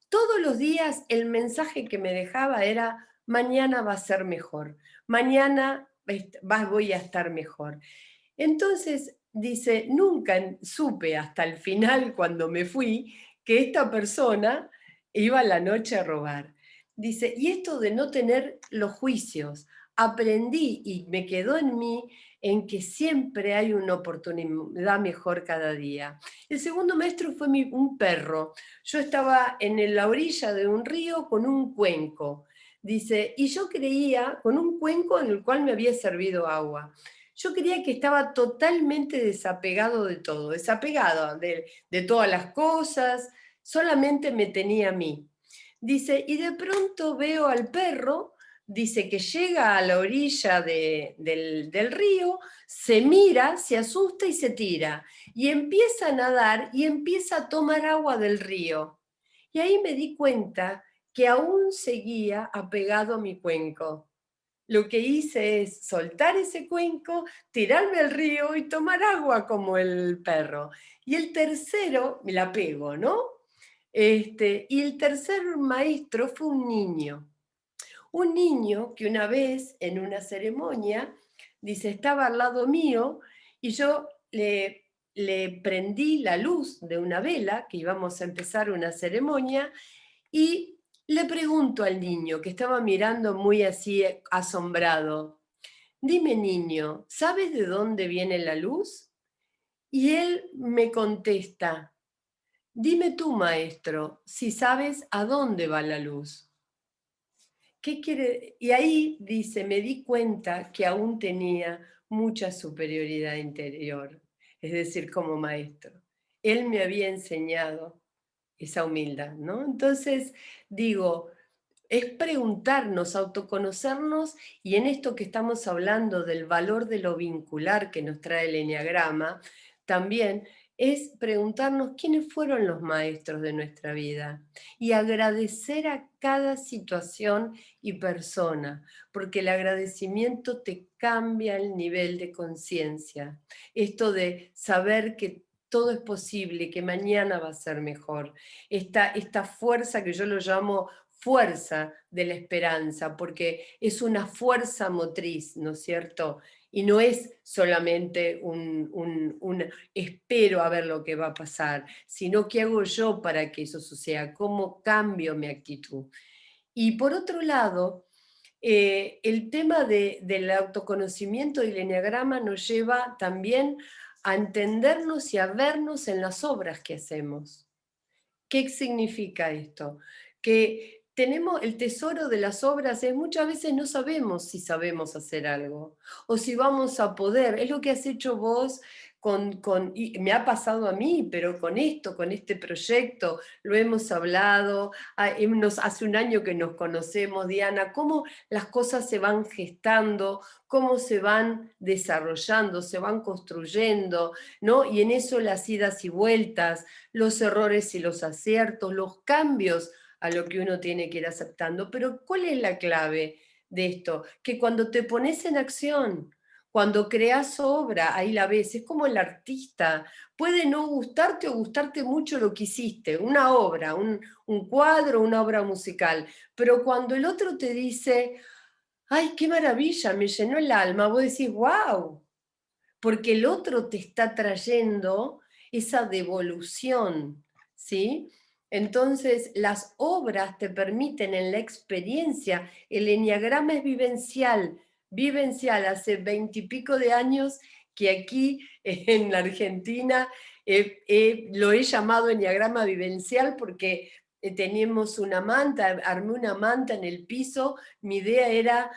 Todos los días el mensaje que me dejaba era, mañana va a ser mejor, mañana voy a estar mejor. Entonces, dice, nunca supe hasta el final, cuando me fui, que esta persona iba a la noche a robar. Dice, y esto de no tener los juicios, aprendí y me quedó en mí en que siempre hay una oportunidad mejor cada día. El segundo maestro fue un perro. Yo estaba en la orilla de un río con un cuenco. Dice, y yo creía, con un cuenco en el cual me había servido agua. Yo creía que estaba totalmente desapegado de todo, desapegado de todas las cosas, solamente me tenía a mí. Dice, y de pronto veo al perro, dice que llega a la orilla del río, se mira, se asusta y se tira, y empieza a nadar y empieza a tomar agua del río. Y ahí me di cuenta que aún seguía apegado a mi cuenco. Lo que hice es soltar ese cuenco, tirarme al río y tomar agua como el perro. Y el tercero, me la pego, ¿no? Y el tercer maestro fue un niño que una vez en una ceremonia, dice, estaba al lado mío y yo le prendí la luz de una vela, que íbamos a empezar una ceremonia, y le pregunto al niño, que estaba mirando muy así asombrado, dime niño, ¿sabes de dónde viene la luz? Y él me contesta, dime tú maestro, si sabes a dónde va la luz. ¿Qué quiere? Y ahí dice, me di cuenta que aún tenía mucha superioridad interior, es decir, como maestro. Él me había enseñado esa humildad, ¿no? Entonces, digo, es preguntarnos, autoconocernos, y en esto que estamos hablando del valor de lo vincular que nos trae el eneagrama, también es preguntarnos quiénes fueron los maestros de nuestra vida y agradecer a cada situación y persona, porque el agradecimiento te cambia el nivel de conciencia. Esto de saber que todo es posible, que mañana va a ser mejor. Esta fuerza que yo lo llamo fuerza de la esperanza, porque es una fuerza motriz, ¿no es cierto? Y no es solamente un espero a ver lo que va a pasar, sino qué hago yo para que eso suceda, cómo cambio mi actitud. Y por otro lado, el tema del autoconocimiento y el eneagrama nos lleva también a entendernos y a vernos en las obras que hacemos. ¿Qué significa esto? Que tenemos el tesoro de las obras, es muchas veces no sabemos si sabemos hacer algo o si vamos a poder. Es lo que has hecho vos y me ha pasado a mí, pero con esto, con este proyecto, lo hemos hablado, hace un año que nos conocemos, Diana, cómo las cosas se van gestando, cómo se van desarrollando, se van construyendo, ¿no? Y en eso las idas y vueltas, los errores y los aciertos, los cambios a lo que uno tiene que ir aceptando. Pero ¿cuál es la clave de esto? Que cuando te pones en acción, cuando creas obra, ahí la ves, es como el artista. Puede no gustarte o gustarte mucho lo que hiciste, una obra, un cuadro, una obra musical, pero cuando el otro te dice, ay, qué maravilla, me llenó el alma, vos decís, wow, porque el otro te está trayendo esa devolución, ¿sí? Entonces, las obras te permiten en la experiencia, el eneagrama es vivencial, vivencial, hace 20 y pico de años que aquí en la Argentina lo he llamado eneagrama vivencial porque teníamos una manta, armé una manta en el piso, mi idea era,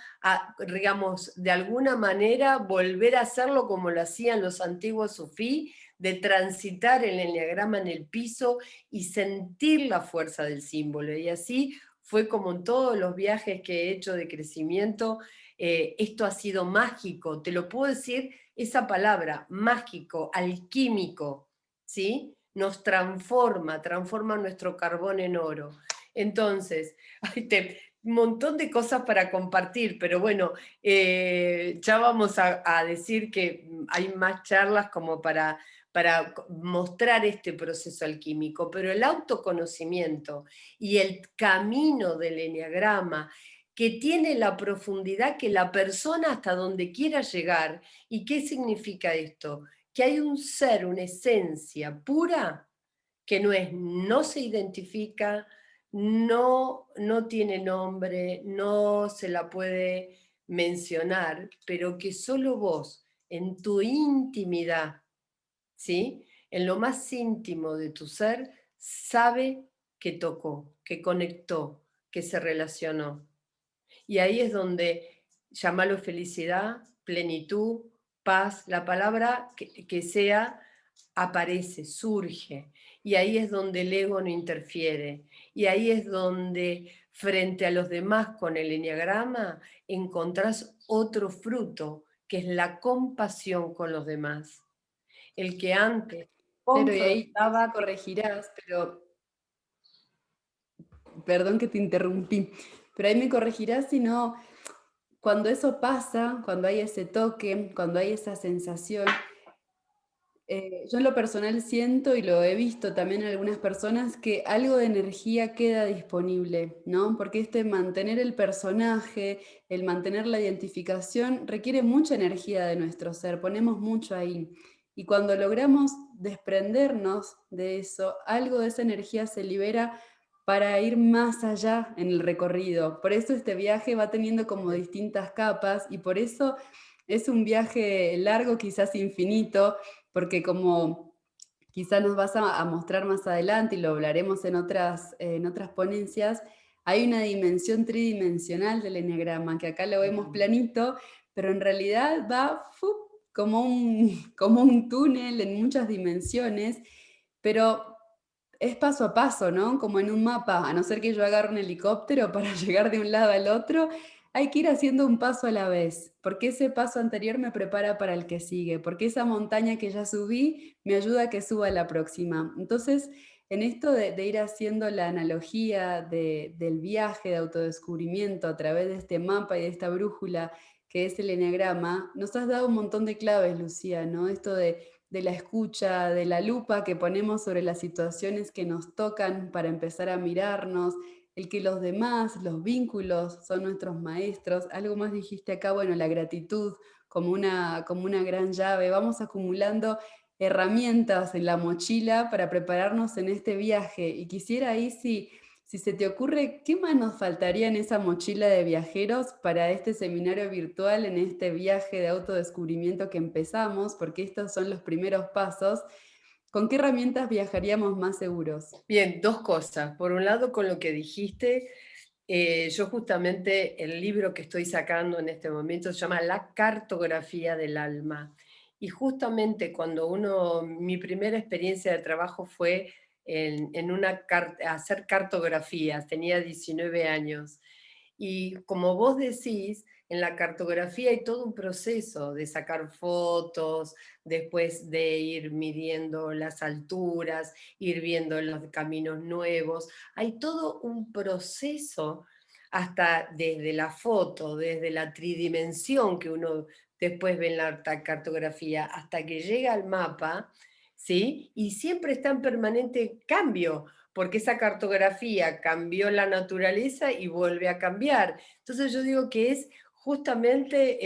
digamos, de alguna manera volver a hacerlo como lo hacían los antiguos sufí, de transitar el eneagrama en el piso y sentir la fuerza del símbolo. Y así fue como en todos los viajes que he hecho de crecimiento, esto ha sido mágico, te lo puedo decir, esa palabra, mágico, alquímico, ¿sí? Nos transforma, transforma nuestro carbón en oro. Entonces, un montón de cosas para compartir, pero bueno, ya vamos a decir que hay más charlas como para mostrar este proceso alquímico, pero el autoconocimiento y el camino del eneagrama que tiene la profundidad que la persona hasta donde quiera llegar. ¿Y qué significa esto? Que hay un ser, una esencia pura que no se identifica, no tiene nombre, no se la puede mencionar, pero que solo vos, en tu intimidad, ¿sí? En lo más íntimo de tu ser, sabe que tocó, que conectó, que se relacionó. Y ahí es donde llamarlo felicidad, plenitud, paz, la palabra que sea, aparece, surge. Y ahí es donde el ego no interfiere. Y ahí es donde frente a los demás con el eneagrama encontrás otro fruto, que es la compasión con los demás. El que antes Claro, y ahí me confrontaba, corregirás, pero perdón que te interrumpí, pero ahí me corregirás si no, cuando eso pasa, cuando hay ese toque, cuando hay esa sensación, yo en lo personal siento y lo he visto también en algunas personas que algo de energía queda disponible, ¿no? Porque mantener el personaje, el mantener la identificación requiere mucha energía de nuestro ser, ponemos mucho ahí. Y cuando logramos desprendernos de eso, algo de esa energía se libera para ir más allá en el recorrido. Por eso este viaje va teniendo como distintas capas y por eso es un viaje largo, quizás infinito, porque como quizás nos vas a mostrar más adelante y lo hablaremos en otras ponencias, hay una dimensión tridimensional del eneagrama, que acá lo vemos planito, pero en realidad va como como un túnel en muchas dimensiones, pero es paso a paso, ¿no? Como en un mapa, a no ser que yo agarre un helicóptero para llegar de un lado al otro, hay que ir haciendo un paso a la vez, porque ese paso anterior me prepara para el que sigue, porque esa montaña que ya subí me ayuda a que suba a la próxima. Entonces, en esto de ir haciendo la analogía del viaje de autodescubrimiento a través de este mapa y de esta brújula que es el eneagrama, nos has dado un montón de claves, Lucía, ¿no? Esto de la escucha, de la lupa que ponemos sobre las situaciones que nos tocan para empezar a mirarnos, el que los demás, los vínculos son nuestros maestros. Algo más dijiste acá, bueno, la gratitud como una gran llave. Vamos acumulando herramientas en la mochila para prepararnos en este viaje. Y quisiera ahí si se te ocurre, ¿qué más nos faltaría en esa mochila de viajeros para este seminario virtual, en este viaje de autodescubrimiento que empezamos? Porque estos son los primeros pasos. ¿Con qué herramientas viajaríamos más seguros? bien, dos cosas. Por un lado, con lo que dijiste, yo justamente el libro que estoy sacando en este momento se llama La cartografía del alma. Y justamente mi primera experiencia de trabajo fue hacer cartografías, tenía 19 años. Y como vos decís, en la cartografía hay todo un proceso de sacar fotos, después de ir midiendo las alturas, ir viendo los caminos nuevos. Hay todo un proceso hasta desde la foto, desde la tridimensión que uno después ve en la cartografía, hasta que llega al mapa, ¿sí? Y siempre está en permanente cambio, porque esa cartografía cambió la naturaleza y vuelve a cambiar. Entonces yo digo que es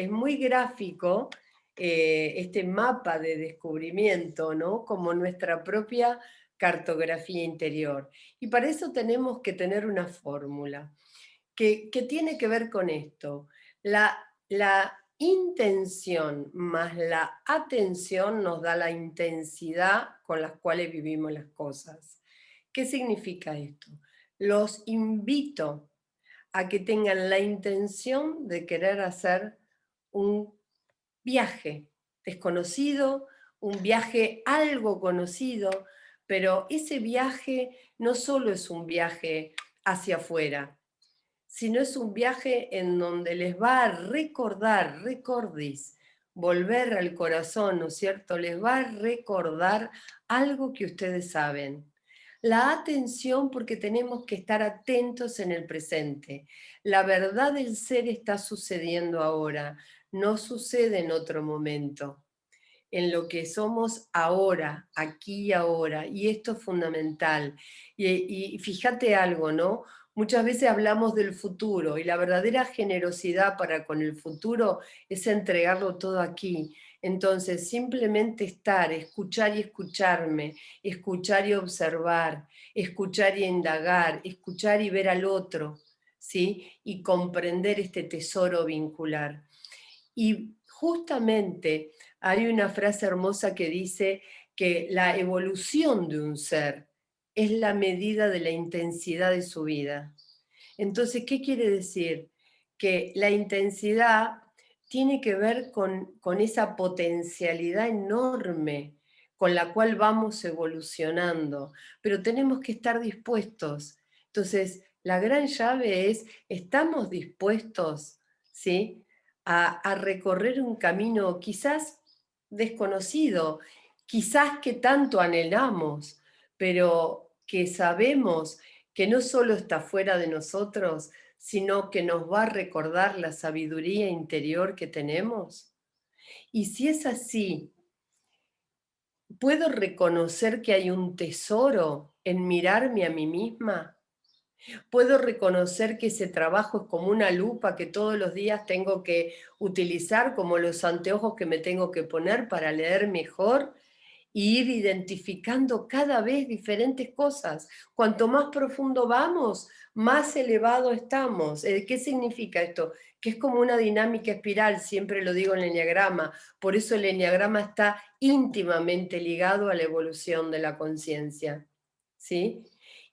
muy gráfico este mapa de descubrimiento, ¿no? Como nuestra propia cartografía interior. Y para eso tenemos que tener una fórmula que tiene que ver con esto. La intención más la atención nos da la intensidad con las cuales vivimos las cosas. ¿Qué significa esto? Los invito a que tengan la intención de querer hacer un viaje desconocido, un viaje algo conocido, pero ese viaje no solo es un viaje hacia afuera, sino es un viaje en donde les va a recordis, volver al corazón, ¿no es cierto? Les va a recordar algo que ustedes saben. La atención, porque tenemos que estar atentos en el presente. La verdad del ser está sucediendo ahora, no sucede en otro momento, en lo que somos ahora, aquí y ahora, y esto es fundamental. Y fíjate algo, ¿no? Muchas veces hablamos del futuro y la verdadera generosidad para con el futuro es entregarlo todo aquí. Entonces, simplemente estar, escuchar y escucharme, escuchar y observar, escuchar y indagar, escuchar y ver al otro, ¿sí? Y comprender este tesoro vincular. Y justamente hay una frase hermosa que dice que la evolución de un ser es la medida de la intensidad de su vida. Entonces, ¿qué quiere decir? Que la intensidad tiene que ver con esa potencialidad enorme con la cual vamos evolucionando, pero tenemos que estar dispuestos. Entonces, la gran llave es, ¿estamos dispuestos, ¿sí? A recorrer un camino quizás desconocido, quizás que tanto anhelamos, pero que sabemos que no solo está fuera de nosotros, sino que nos va a recordar la sabiduría interior que tenemos? Y si es así, ¿puedo reconocer que hay un tesoro en mirarme a mí misma? ¿Puedo reconocer que ese trabajo es como una lupa que todos los días tengo que utilizar, como los anteojos que me tengo que poner para leer mejor? Y ir identificando cada vez diferentes cosas. Cuanto más profundo vamos, más elevado estamos. ¿Qué significa esto? Que es como una dinámica espiral, siempre lo digo en el eneagrama, por eso el eneagrama está íntimamente ligado a la evolución de la conciencia. ¿Sí?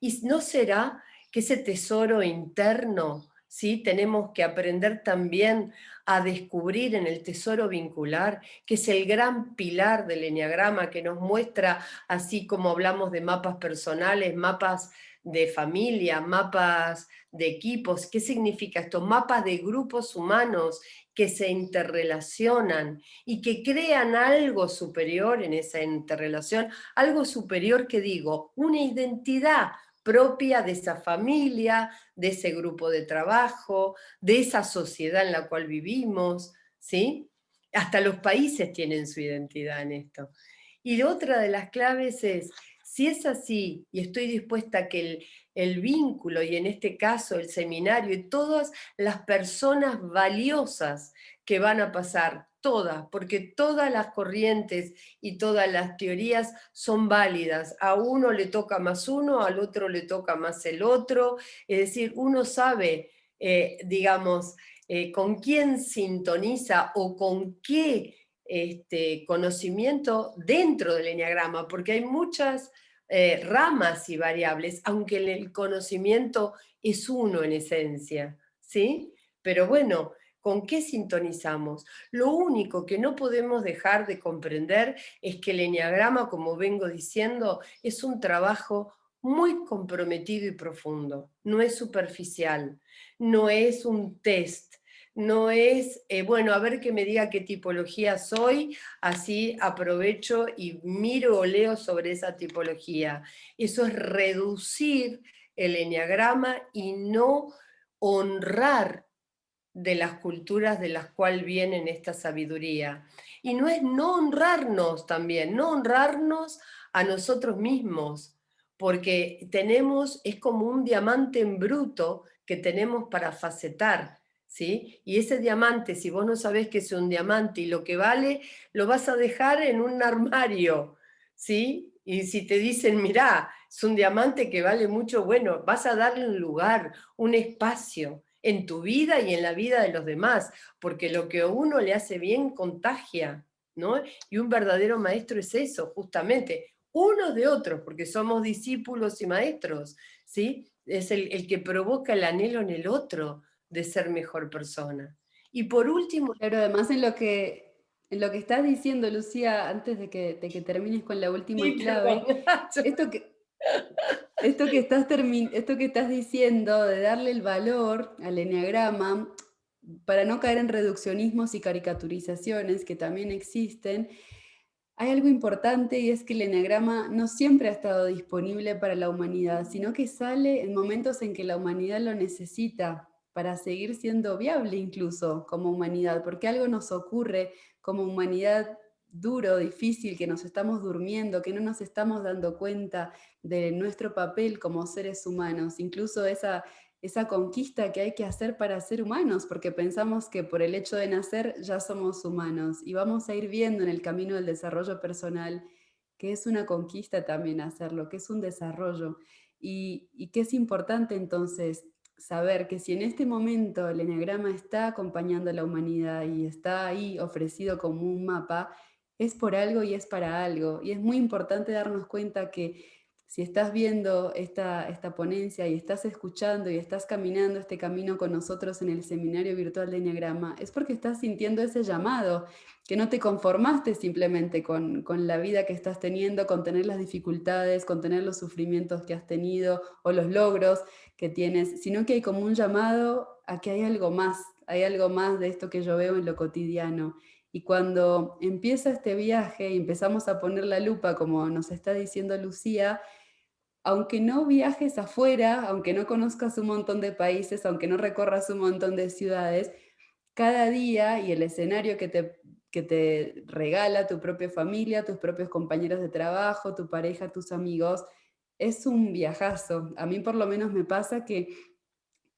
¿Y no será que ese tesoro interno, ¿sí? Tenemos que aprender también a descubrir en el tesoro vincular, que es el gran pilar del eneagrama que nos muestra, así como hablamos de mapas personales, mapas de familia, mapas de equipos? ¿Qué significa esto? Mapas de grupos humanos que se interrelacionan y que crean algo superior en esa interrelación, algo superior que digo, una identidad propia de esa familia, de ese grupo de trabajo, de esa sociedad en la cual vivimos, ¿sí? Hasta los países tienen su identidad en esto. Y otra de las claves es, si es así y estoy dispuesta a que el vínculo, y en este caso el seminario, y todas las personas valiosas que van a pasar, todas, porque todas las corrientes y todas las teorías son válidas. A uno le toca más uno, al otro le toca más el otro. Es decir, uno sabe, digamos, con quién sintoniza o con qué conocimiento dentro del eneagrama, porque hay muchas ramas y variables, aunque el conocimiento es uno en esencia, ¿sí? Pero bueno, ¿Con qué sintonizamos? Lo único que no podemos dejar de comprender es que el eneagrama, como vengo diciendo, es un trabajo muy comprometido y profundo. No es superficial, no es un test, no es, bueno, a ver que me diga qué tipología soy, así aprovecho y miro o leo sobre esa tipología. Eso es reducir el eneagrama y no honrar de las culturas de las cuales vienen esta sabiduría. Y no es no honrarnos también, no honrarnos a nosotros mismos, porque tenemos, es como un diamante en bruto que tenemos para facetar, ¿sí? Y ese diamante, si vos no sabés que es un diamante y lo que vale, lo vas a dejar en un armario, ¿sí? Y si te dicen, mirá, es un diamante que vale mucho, bueno, vas a darle un lugar, un espacio en tu vida y en la vida de los demás, porque lo que a uno le hace bien contagia, ¿no? Y un verdadero maestro es eso, justamente, unos de otros, porque somos discípulos y maestros, ¿sí? Es el que provoca el anhelo en el otro de ser mejor persona. Y por último, Claro, además en lo que estás diciendo, Lucía, antes de que termines con la última sí, clave, perdón, esto que, esto que estás diciendo de darle el valor al eneagrama, para no caer en reduccionismos y caricaturizaciones que también existen, hay algo importante y es que el eneagrama no siempre ha estado disponible para la humanidad, sino que sale en momentos en que la humanidad lo necesita para seguir siendo viable incluso como humanidad, porque algo nos ocurre como humanidad duro, difícil, que nos estamos durmiendo, que no nos estamos dando cuenta de nuestro papel como seres humanos, incluso esa conquista que hay que hacer para ser humanos, porque pensamos que por el hecho de nacer ya somos humanos y vamos a ir viendo en el camino del desarrollo personal que es una conquista también hacerlo, que es un desarrollo y que es importante entonces saber que si en este momento el eneagrama está acompañando a la humanidad y está ahí ofrecido como un mapa, es por algo y es para algo. Y es muy importante darnos cuenta que si estás viendo esta ponencia y estás escuchando y estás caminando este camino con nosotros en el seminario virtual de Enneagrama, es porque estás sintiendo ese llamado, que no te conformaste simplemente con la vida que estás teniendo, con tener las dificultades, con tener los sufrimientos que has tenido o los logros que tienes, sino que hay como un llamado a que hay algo más de esto que yo veo en lo cotidiano. Y cuando empieza este viaje y empezamos a poner la lupa, como nos está diciendo Lucía, aunque no viajes afuera, aunque no conozcas un montón de países, aunque no recorras un montón de ciudades, cada día y el escenario que te regala tu propia familia, tus propios compañeros de trabajo, tu pareja, tus amigos, es un viajazo. A mí por lo menos me pasa que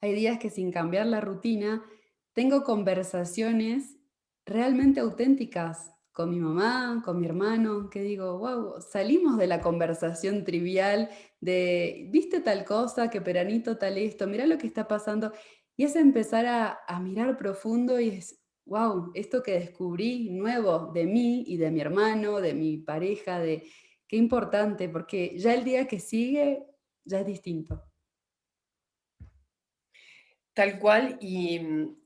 hay días que sin cambiar la rutina tengo conversaciones realmente auténticas con mi mamá, con mi hermano, que digo, wow, salimos de la conversación trivial de, viste tal cosa, que peranito tal esto, mirá lo que está pasando. Y es empezar a mirar profundo y es, wow, esto que descubrí nuevo de mí y de mi hermano, de mi pareja, de qué importante, porque ya el día que sigue ya es distinto. tal cual, y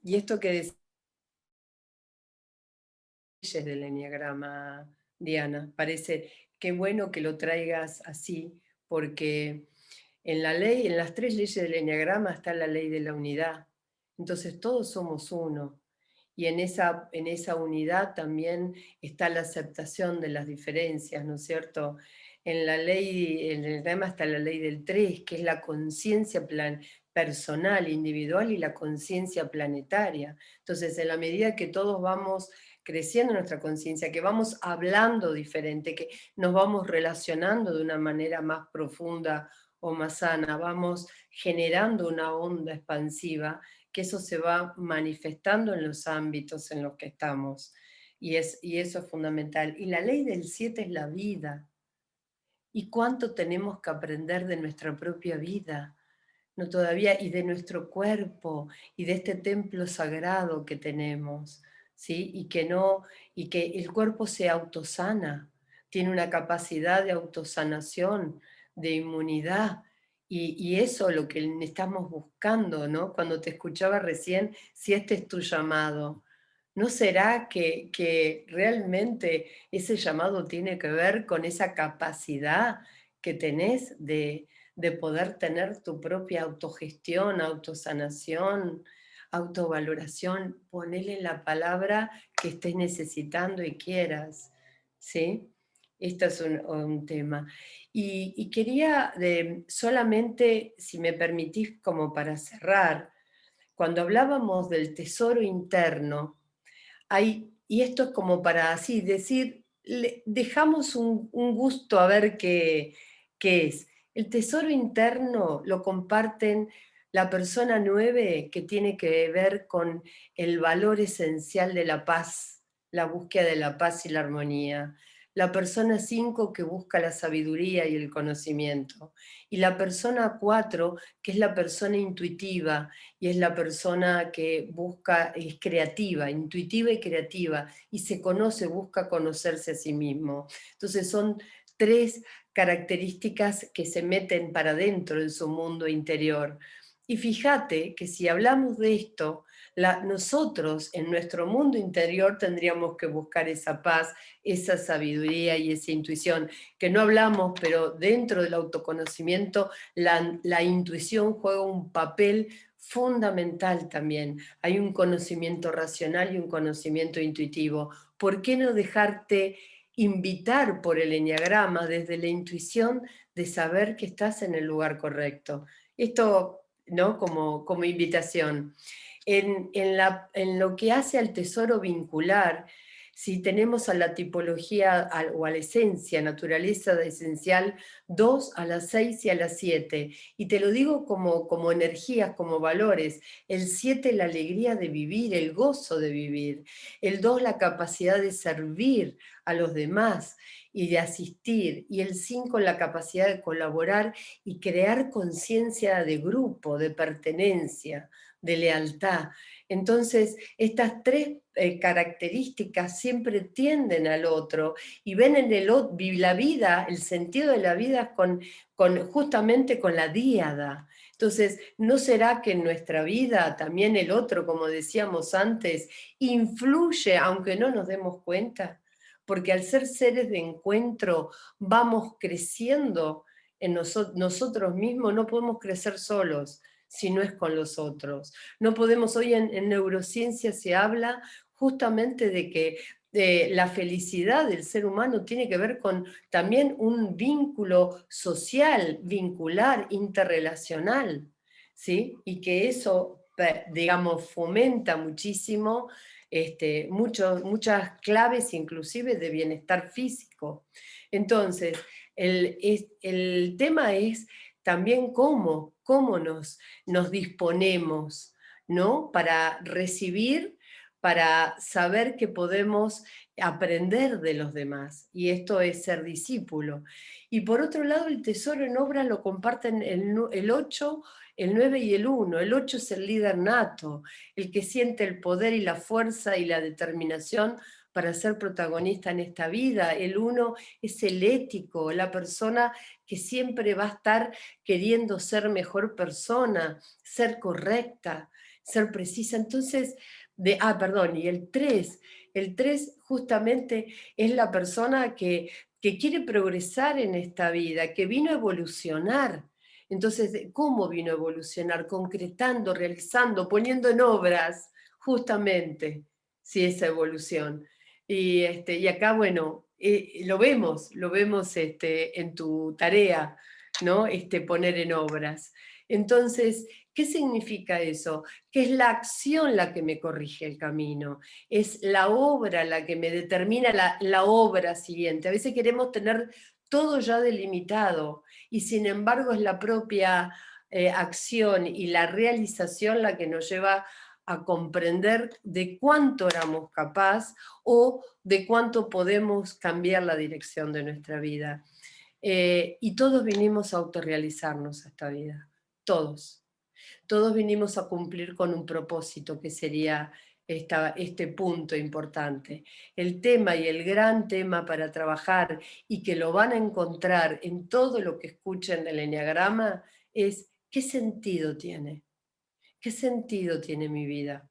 esto que decís del enneagrama, Diana, parece qué bueno que lo traigas así, porque en la ley, en las tres leyes del enneagrama está la ley de la unidad. Entonces todos somos uno. Y en esa unidad también está la aceptación de las diferencias, ¿no es cierto? En la ley, en el enneagrama está la ley del tres, que es la conciencia personal, individual y la conciencia planetaria. Entonces, en la medida que todos vamos creciendo nuestra conciencia, que vamos hablando diferente, que nos vamos relacionando de una manera más profunda o más sana, vamos generando una onda expansiva, que eso se va manifestando en los ámbitos en los que estamos. Y eso es fundamental. Y la ley del 7 es la vida. ¿Y cuánto tenemos que aprender de nuestra propia vida? No todavía, y de nuestro cuerpo, y de este templo sagrado que tenemos, ¿sí? Y que no, y que el cuerpo se autosana, tiene una capacidad de autosanación, de inmunidad, Y eso lo que estamos buscando, ¿no? Cuando te escuchaba recién, si este es tu llamado, ¿no será que realmente ese llamado tiene que ver con esa capacidad que tenés de poder tener tu propia autogestión, autosanación, autovaloración? Ponele la palabra que estés necesitando y quieras, ¿sí? Esto es un tema. Y quería solamente, si me permitís, como para cerrar, cuando hablábamos del tesoro interno, y esto es como para así decir, dejamos un gusto a ver qué es. El tesoro interno lo comparten la persona 9 que tiene que ver con el valor esencial de la paz, la búsqueda de la paz y la armonía. La persona 5 que busca la sabiduría y el conocimiento. Y la persona 4 que es la persona intuitiva, y es la persona que busca, es creativa, intuitiva y creativa, y se conoce, busca conocerse a sí mismo. Entonces son tres características que se meten para adentro en su mundo interior. Y fíjate que si hablamos de esto, nosotros en nuestro mundo interior tendríamos que buscar esa paz, esa sabiduría y esa intuición, que no hablamos, pero dentro del autoconocimiento la intuición juega un papel fundamental también. Hay un conocimiento racional y un conocimiento intuitivo. ¿Por qué no dejarte invitar por el eneagrama desde la intuición de saber que estás en el lugar correcto? Esto, ¿no? Como invitación. En lo que hace al tesoro vincular, si tenemos a la tipología o a la esencia, naturaleza de esencial, 2 a las 6 y a las 7. Y te lo digo como energías, como valores. El 7 la alegría de vivir, el gozo de vivir. El 2 la capacidad de servir a los demás y de asistir. Y el 5 la capacidad de colaborar y crear conciencia de grupo, de pertenencia, de lealtad. Entonces, estas tres características siempre tienden al otro y ven en la vida, el sentido de la vida justamente con la díada. Entonces, ¿no será que en nuestra vida también el otro, como decíamos antes, influye aunque no nos demos cuenta? Porque al ser seres de encuentro vamos creciendo en nosotros mismos, no podemos crecer solos si no es con los otros. No podemos, hoy en neurociencia se habla justamente de que la felicidad del ser humano tiene que ver con también un vínculo social, vincular, interrelacional, ¿sí? Y que eso, digamos, fomenta muchísimo muchas claves inclusive de bienestar físico. Entonces, el tema es también cómo nos disponemos, ¿no? Para recibir, para saber que podemos aprender de los demás, y esto es ser discípulo. Y por otro lado, el tesoro en obra lo comparten el 8, el 9 y el 1. El 8 es el líder nato, el que siente el poder y la fuerza y la determinación para ser protagonista en esta vida. El 1 es el ético, la persona que siempre va a estar queriendo ser mejor persona, ser correcta, ser precisa. Entonces, perdón, y el tres justamente es la persona que quiere progresar en esta vida, que vino a evolucionar. Entonces, ¿cómo vino a evolucionar? Concretando, realizando, poniendo en obras, justamente, sí, esa evolución. Y acá, bueno, lo vemos en tu tarea, ¿no? Poner en obras. Entonces, ¿qué significa eso? Que es la acción la que me corrige el camino, es la obra la que me determina la obra siguiente. A veces queremos tener todo ya delimitado y sin embargo es la propia acción y la realización la que nos lleva a comprender de cuánto éramos capaz o de cuánto podemos cambiar la dirección de nuestra vida. Y todos vinimos a autorrealizarnos a esta vida, todos. Todos vinimos a cumplir con un propósito que sería este punto importante. El tema y el gran tema para trabajar y que lo van a encontrar en todo lo que escuchen del eneagrama es ¿qué sentido tiene? ¿Qué sentido tiene mi vida?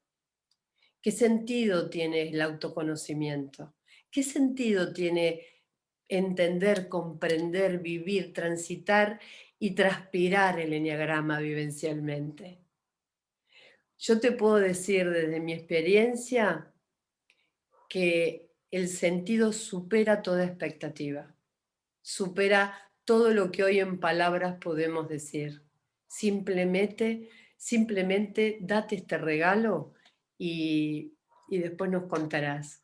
¿Qué sentido tiene el autoconocimiento? ¿Qué sentido tiene entender, comprender, vivir, transitar y transpirar el eneagrama vivencialmente? Yo te puedo decir desde mi experiencia que el sentido supera toda expectativa, supera todo lo que hoy en palabras podemos decir. Simplemente date este regalo y después nos contarás,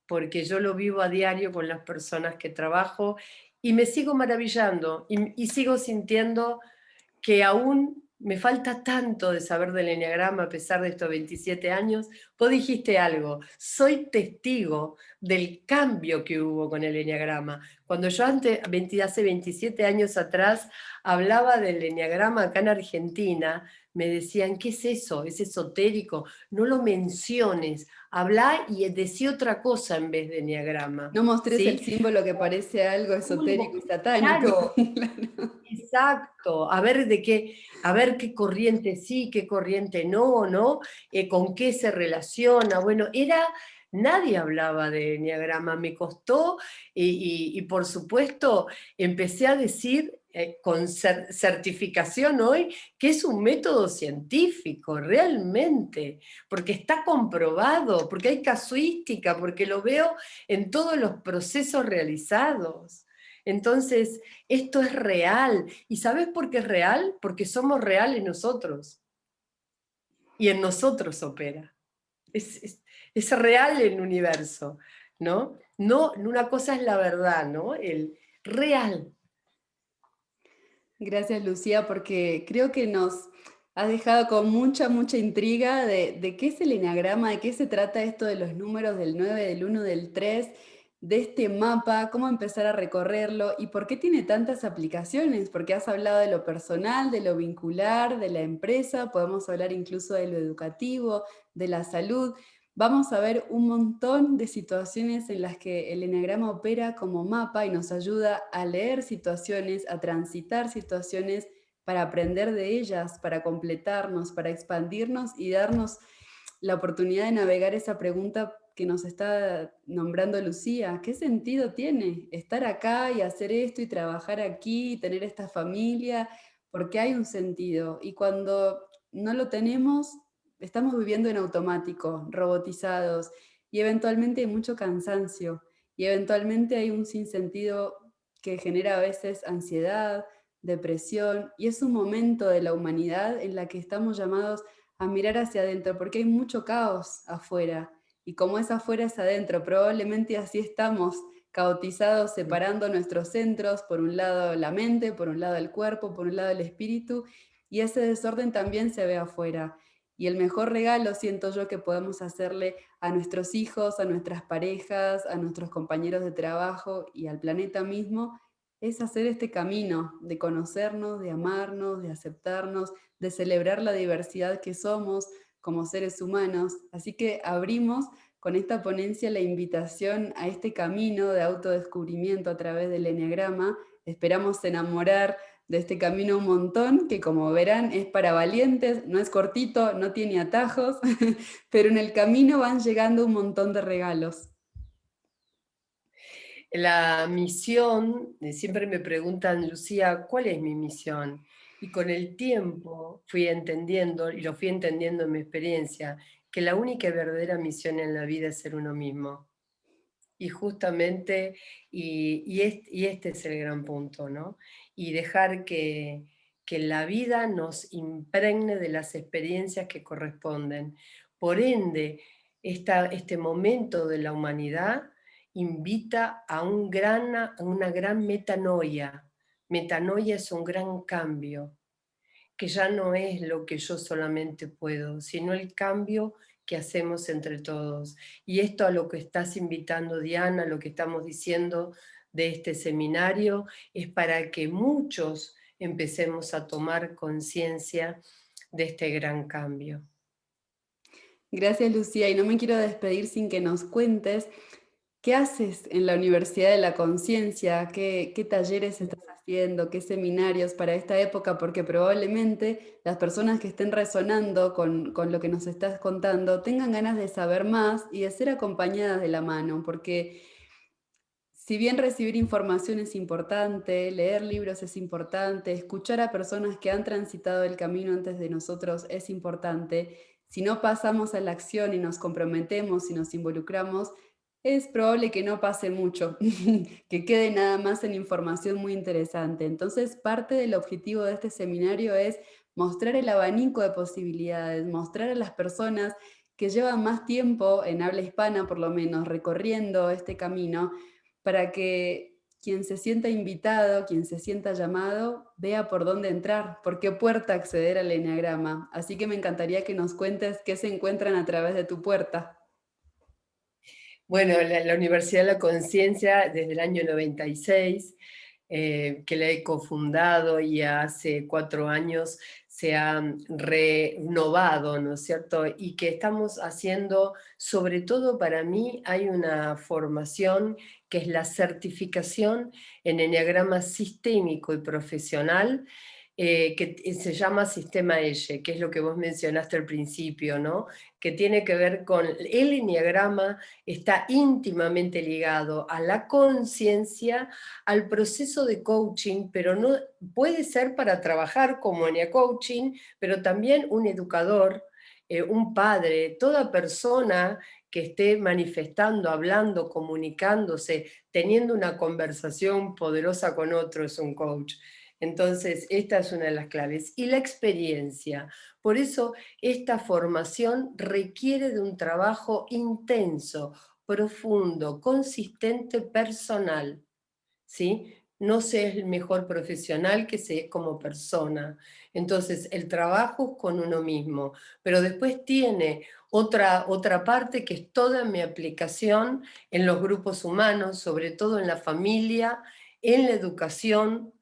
porque yo lo vivo a diario con las personas que trabajo y me sigo maravillando y sigo sintiendo que aún me falta tanto de saber del eneagrama a pesar de estos 27 años. Vos dijiste algo, soy testigo del cambio que hubo con el eneagrama. Cuando yo hace 27 años atrás hablaba del eneagrama acá en Argentina, me decían, ¿qué es eso? ¿Es esotérico? No lo menciones, habla y decí otra cosa en vez de eneagrama, No mostres el ¿sí? símbolo que parece algo esotérico y satánico. Claro, Claro. exacto, a ver qué corriente sí, qué corriente no, ¿no? Con qué se relaciona. Bueno, nadie hablaba de enneagrama, me costó y por supuesto empecé a decir con certificación hoy que es un método científico, realmente, porque está comprobado, porque hay casuística, porque lo veo en todos los procesos realizados. Entonces, esto es real. ¿Y sabes por qué es real? Porque somos reales nosotros. Y en nosotros opera. Es real el universo, ¿no? No, una cosa es la verdad, ¿no? El real. Gracias, Lucía, porque creo que nos has dejado con mucha, mucha intriga de qué es el eneagrama, de qué se trata esto de los números del 9, del 1, del 3, de este mapa, cómo empezar a recorrerlo y por qué tiene tantas aplicaciones, porque has hablado de lo personal, de lo vincular, de la empresa, podemos hablar incluso de lo educativo, de la salud. Vamos a ver un montón de situaciones en las que el eneagrama opera como mapa y nos ayuda a leer situaciones, a transitar situaciones para aprender de ellas, para completarnos, para expandirnos y darnos la oportunidad de navegar esa pregunta que nos está nombrando Lucía. ¿Qué sentido tiene estar acá y hacer esto y trabajar aquí y tener esta familia? Porque hay un sentido. Y cuando no lo tenemos, estamos viviendo en automático, robotizados, y eventualmente hay mucho cansancio, y eventualmente hay un sinsentido que genera a veces ansiedad, depresión, y es un momento de la humanidad en la que estamos llamados a mirar hacia adentro, porque hay mucho caos afuera, y como es afuera es adentro, probablemente así estamos, caotizados, separando nuestros centros, por un lado la mente, por un lado el cuerpo, por un lado el espíritu, y ese desorden también se ve afuera. Y el mejor regalo, siento yo, que podemos hacerle a nuestros hijos, a nuestras parejas, a nuestros compañeros de trabajo y al planeta mismo, es hacer este camino de conocernos, de amarnos, de aceptarnos, de celebrar la diversidad que somos como seres humanos. Así que abrimos con esta ponencia la invitación a este camino de autodescubrimiento a través del eneagrama. Esperamos enamorar de este camino un montón, que como verán es para valientes, no es cortito, no tiene atajos, pero en el camino van llegando un montón de regalos. La misión, siempre me preguntan, Lucía, ¿cuál es mi misión? Y con el tiempo fui entendiendo, y lo fui entendiendo en mi experiencia, que la única y verdadera misión en la vida es ser uno mismo. Y justamente, y este es el gran punto, ¿no? Y dejar que la vida nos impregne de las experiencias que corresponden. Por ende, este momento de la humanidad invita a una gran metanoia. Metanoia es un gran cambio, que ya no es lo que yo solamente puedo, sino el cambio que hacemos entre todos. Y esto a lo que estás invitando, Diana, lo que estamos diciendo de este seminario, es para que muchos empecemos a tomar conciencia de este gran cambio. Gracias, Lucía. Y no me quiero despedir sin que nos cuentes qué haces en la Universidad de la Conciencia, qué talleres estás haciendo, qué seminarios para esta época, porque probablemente las personas que estén resonando con lo que nos estás contando tengan ganas de saber más y de ser acompañadas de la mano, porque si bien recibir información es importante, leer libros es importante, escuchar a personas que han transitado el camino antes de nosotros es importante, si no pasamos a la acción y nos comprometemos y nos involucramos, es probable que no pase mucho, que quede nada más en información muy interesante. Entonces, parte del objetivo de este seminario es mostrar el abanico de posibilidades, mostrar a las personas que llevan más tiempo, en habla hispana por lo menos, recorriendo este camino, para que quien se sienta invitado, quien se sienta llamado, vea por dónde entrar, por qué puerta acceder al eneagrama. Así que me encantaría que nos cuentes qué se encuentran a través de tu puerta. Bueno, la Universidad de la Conciencia desde el año 96, que la he cofundado y hace 4 años se ha renovado, ¿no es cierto? Y que estamos haciendo, sobre todo para mí, hay una formación que es la certificación en eneagrama sistémico y profesional, que se llama Sistema EYE, que es lo que vos mencionaste al principio, ¿no? Que tiene que ver con el eneagrama, está íntimamente ligado a la conciencia, al proceso de coaching, pero no puede ser para trabajar como coaching, pero también un educador, un padre, toda persona que esté manifestando, hablando, comunicándose, teniendo una conversación poderosa con otro es un coach. Entonces, esta es una de las claves. Y la experiencia. Por eso, esta formación requiere de un trabajo intenso, profundo, consistente, personal, ¿sí? No se es el mejor profesional que se es como persona. Entonces, el trabajo es con uno mismo, pero después tiene otra parte que es toda mi aplicación en los grupos humanos, sobre todo en la familia, en la educación,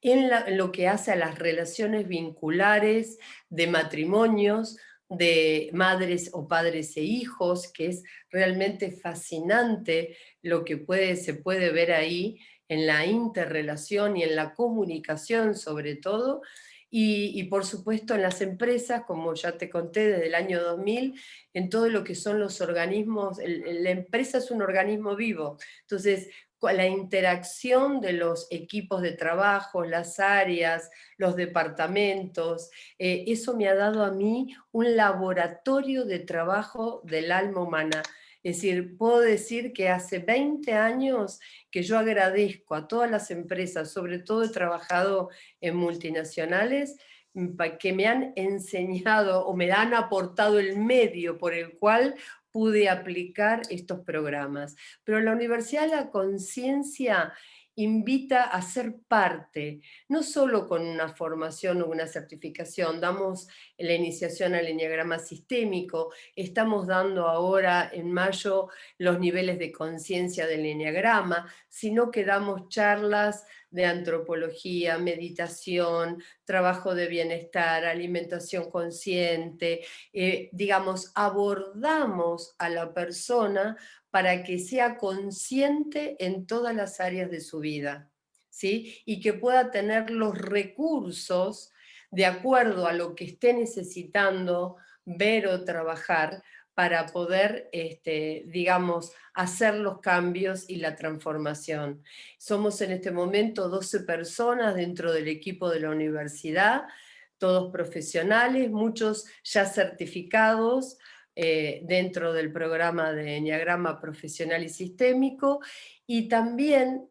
en lo que hace a las relaciones vinculares de matrimonios, de madres o padres e hijos, que es realmente fascinante lo que se puede ver ahí en la interrelación y en la comunicación sobre todo, y por supuesto en las empresas, como ya te conté desde el año 2000, en todo lo que son los organismos, la empresa es un organismo vivo, entonces la interacción de los equipos de trabajo, las áreas, los departamentos, eso me ha dado a mí un laboratorio de trabajo del alma humana. Es decir, puedo decir que hace 20 años que yo agradezco a todas las empresas, sobre todo he trabajado en multinacionales, que me han enseñado o me han aportado el medio por el cual pude aplicar estos programas. Pero la Universidad de la Conciencia invita a ser parte, no solo con una formación o una certificación, damos la iniciación al eneagrama sistémico, estamos dando ahora en mayo los niveles de conciencia del eneagrama, sino que damos charlas de antropología, meditación, trabajo de bienestar, alimentación consciente, digamos, abordamos a la persona para que sea consciente en todas las áreas de su vida, ¿sí? Y que pueda tener los recursos de acuerdo a lo que esté necesitando ver o trabajar para poder, digamos, hacer los cambios y la transformación. Somos en este momento 12 personas dentro del equipo de la universidad, todos profesionales, muchos ya certificados, dentro del programa de Enneagrama Profesional y Sistémico, y también,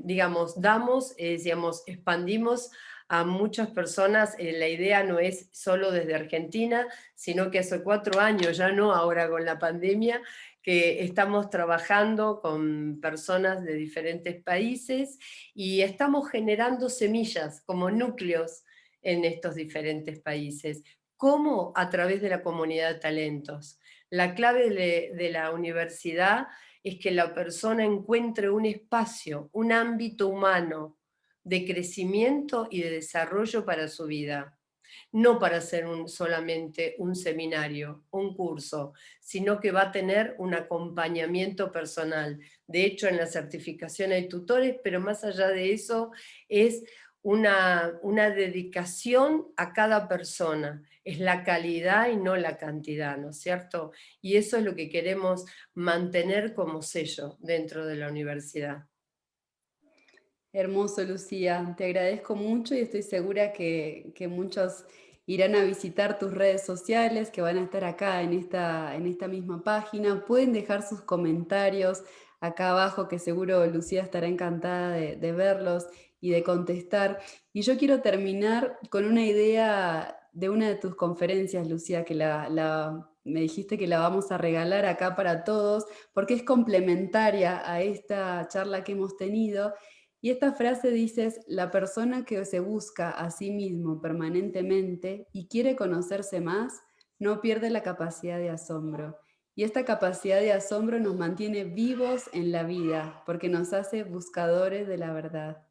digamos, digamos, expandimos a muchas personas. La idea no es solo desde Argentina, sino que hace 4 años, ya no ahora con la pandemia, que estamos trabajando con personas de diferentes países y estamos generando semillas como núcleos en estos diferentes países. ¿Cómo? A través de la comunidad de talentos. La clave de la universidad es que la persona encuentre un espacio, un ámbito humano de crecimiento y de desarrollo para su vida. no para hacer solamente un seminario, un curso, sino que va a tener un acompañamiento personal. De hecho, en la certificación hay tutores, pero más allá de eso es una dedicación a cada persona. Es la calidad y no la cantidad, ¿no es cierto? Y eso es lo que queremos mantener como sello dentro de la universidad. Hermoso, Lucía. Te agradezco mucho y estoy segura que muchos irán a visitar tus redes sociales, que van a estar acá en esta misma página. Pueden dejar sus comentarios acá abajo, que seguro Lucía estará encantada de verlos y de contestar. Y yo quiero terminar con una idea de una de tus conferencias, Lucía, que me dijiste que la vamos a regalar acá para todos, porque es complementaria a esta charla que hemos tenido. Y esta frase dice, es, la persona que se busca a sí mismo permanentemente y quiere conocerse más, no pierde la capacidad de asombro. Y esta capacidad de asombro nos mantiene vivos en la vida, porque nos hace buscadores de la verdad.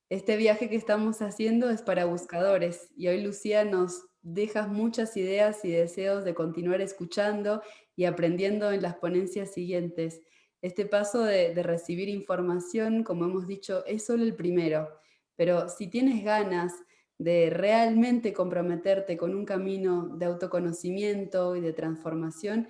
Este viaje que estamos haciendo es para buscadores y hoy Lucía nos deja muchas ideas y deseos de continuar escuchando y aprendiendo en las ponencias siguientes. Este paso de recibir información, como hemos dicho, es solo el primero, pero si tienes ganas de realmente comprometerte con un camino de autoconocimiento y de transformación,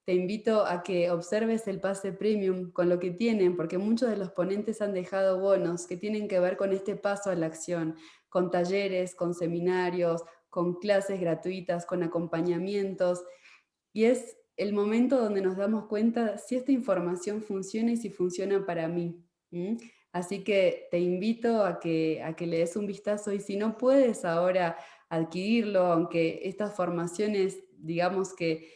te invito a que observes el pase premium con lo que tienen, porque muchos de los ponentes han dejado bonos que tienen que ver con este paso a la acción, con talleres, con seminarios, con clases gratuitas, con acompañamientos. Y es el momento donde nos damos cuenta si esta información funciona y si funciona para mí. ¿M? Así que te invito a que le des un vistazo y si no puedes ahora adquirirlo, aunque estas formaciones, digamos que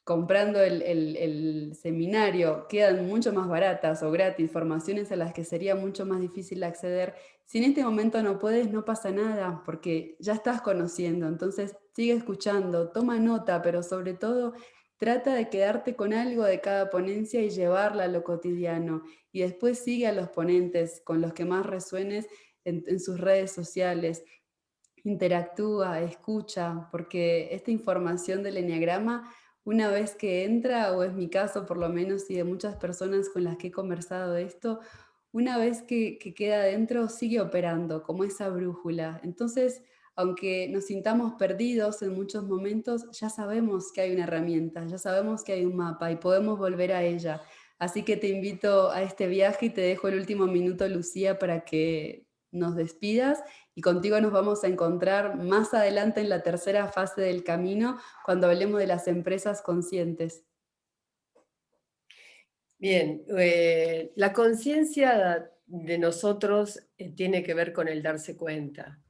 comprando el seminario quedan mucho más baratas o gratis, formaciones a las que sería mucho más difícil acceder. Si en este momento no puedes, no pasa nada, porque ya estás conociendo, entonces sigue escuchando, toma nota, pero sobre todo trata de quedarte con algo de cada ponencia y llevarla a lo cotidiano. Y después sigue a los ponentes con los que más resuenes en sus redes sociales. Interactúa, escucha, porque esta información del eneagrama, una vez que entra, o es mi caso por lo menos, y de muchas personas con las que he conversado de esto, una vez que queda dentro, sigue operando como esa brújula. Entonces, aunque nos sintamos perdidos en muchos momentos, ya sabemos que hay una herramienta, ya sabemos que hay un mapa y podemos volver a ella. Así que te invito a este viaje y te dejo el último minuto, Lucía, para que nos despidas y contigo nos vamos a encontrar más adelante en la tercera fase del camino, cuando hablemos de las empresas conscientes. Bien, la conciencia de nosotros tiene que ver con el darse cuenta.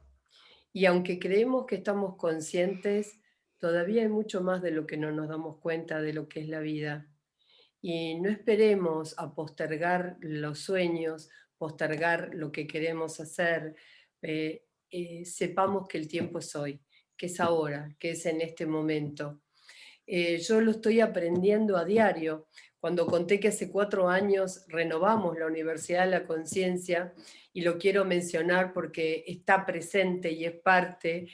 Y aunque creemos que estamos conscientes, todavía hay mucho más de lo que no nos damos cuenta de lo que es la vida. Y no esperemos a postergar los sueños, postergar lo que queremos hacer. Sepamos que el tiempo es hoy, que es ahora, que es en este momento. Yo lo estoy aprendiendo a diario. Cuando conté que hace 4 años renovamos la Universidad de la Conciencia, y lo quiero mencionar porque está presente y es parte,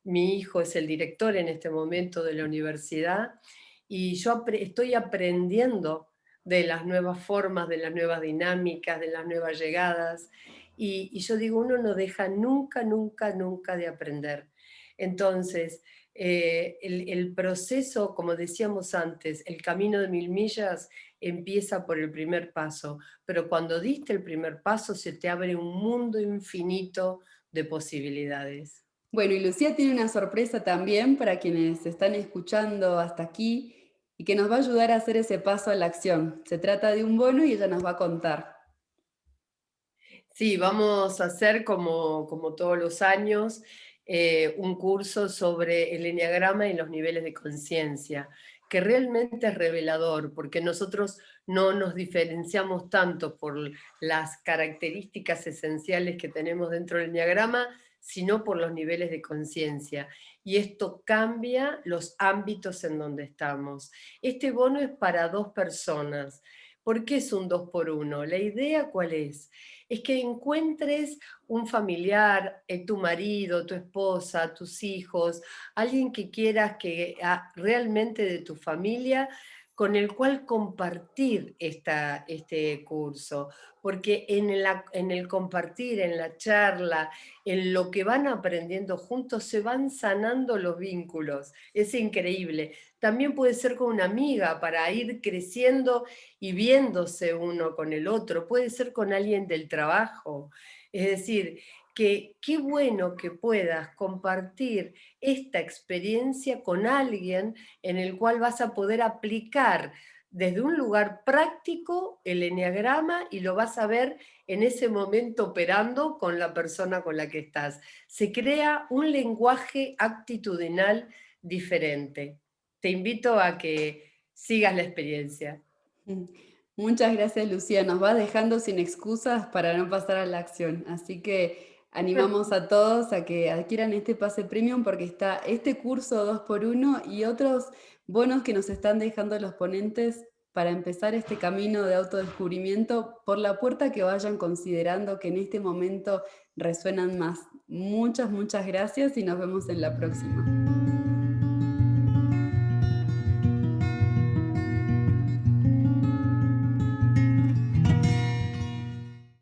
mi hijo es el director en este momento de la universidad, y yo estoy aprendiendo de las nuevas formas, de las nuevas dinámicas, de las nuevas llegadas, y yo digo, uno no deja nunca, nunca, nunca de aprender. Entonces, el proceso, como decíamos antes, el camino de 1000 millas empieza por el primer paso, pero cuando diste el primer paso se te abre un mundo infinito de posibilidades. Bueno, y Lucía tiene una sorpresa también para quienes están escuchando hasta aquí y que nos va a ayudar a hacer ese paso a la acción. Se trata de un bono y ella nos va a contar. Sí, vamos a hacer como todos los años un curso sobre el eneagrama y los niveles de conciencia, que realmente es revelador, porque nosotros no nos diferenciamos tanto por las características esenciales que tenemos dentro del eneagrama, sino por los niveles de conciencia. Y esto cambia los ámbitos en donde estamos. Este bono es para 2 personas. ¿Por qué es un 2 por 1? La idea, ¿cuál es? es que encuentres un familiar, tu marido, tu esposa, tus hijos, alguien que quieras que realmente de tu familia, con el cual compartir este curso, porque en el compartir, en la charla, en lo que van aprendiendo juntos, se van sanando los vínculos. Es increíble. También puede ser con una amiga para ir creciendo y viéndose uno con el otro. Puede ser con alguien del trabajo. Es decir, que qué bueno que puedas compartir esta experiencia con alguien en el cual vas a poder aplicar desde un lugar práctico el eneagrama y lo vas a ver en ese momento operando con la persona con la que estás. Se crea un lenguaje actitudinal diferente. Te invito a que sigas la experiencia. Mm. Muchas gracias, Lucía. Nos va dejando sin excusas para no pasar a la acción. Así que animamos a todos a que adquieran este pase premium porque está este curso 2x1 y otros bonos que nos están dejando los ponentes para empezar este camino de autodescubrimiento por la puerta que vayan considerando que en este momento resuenan más. Muchas, muchas gracias y nos vemos en la próxima.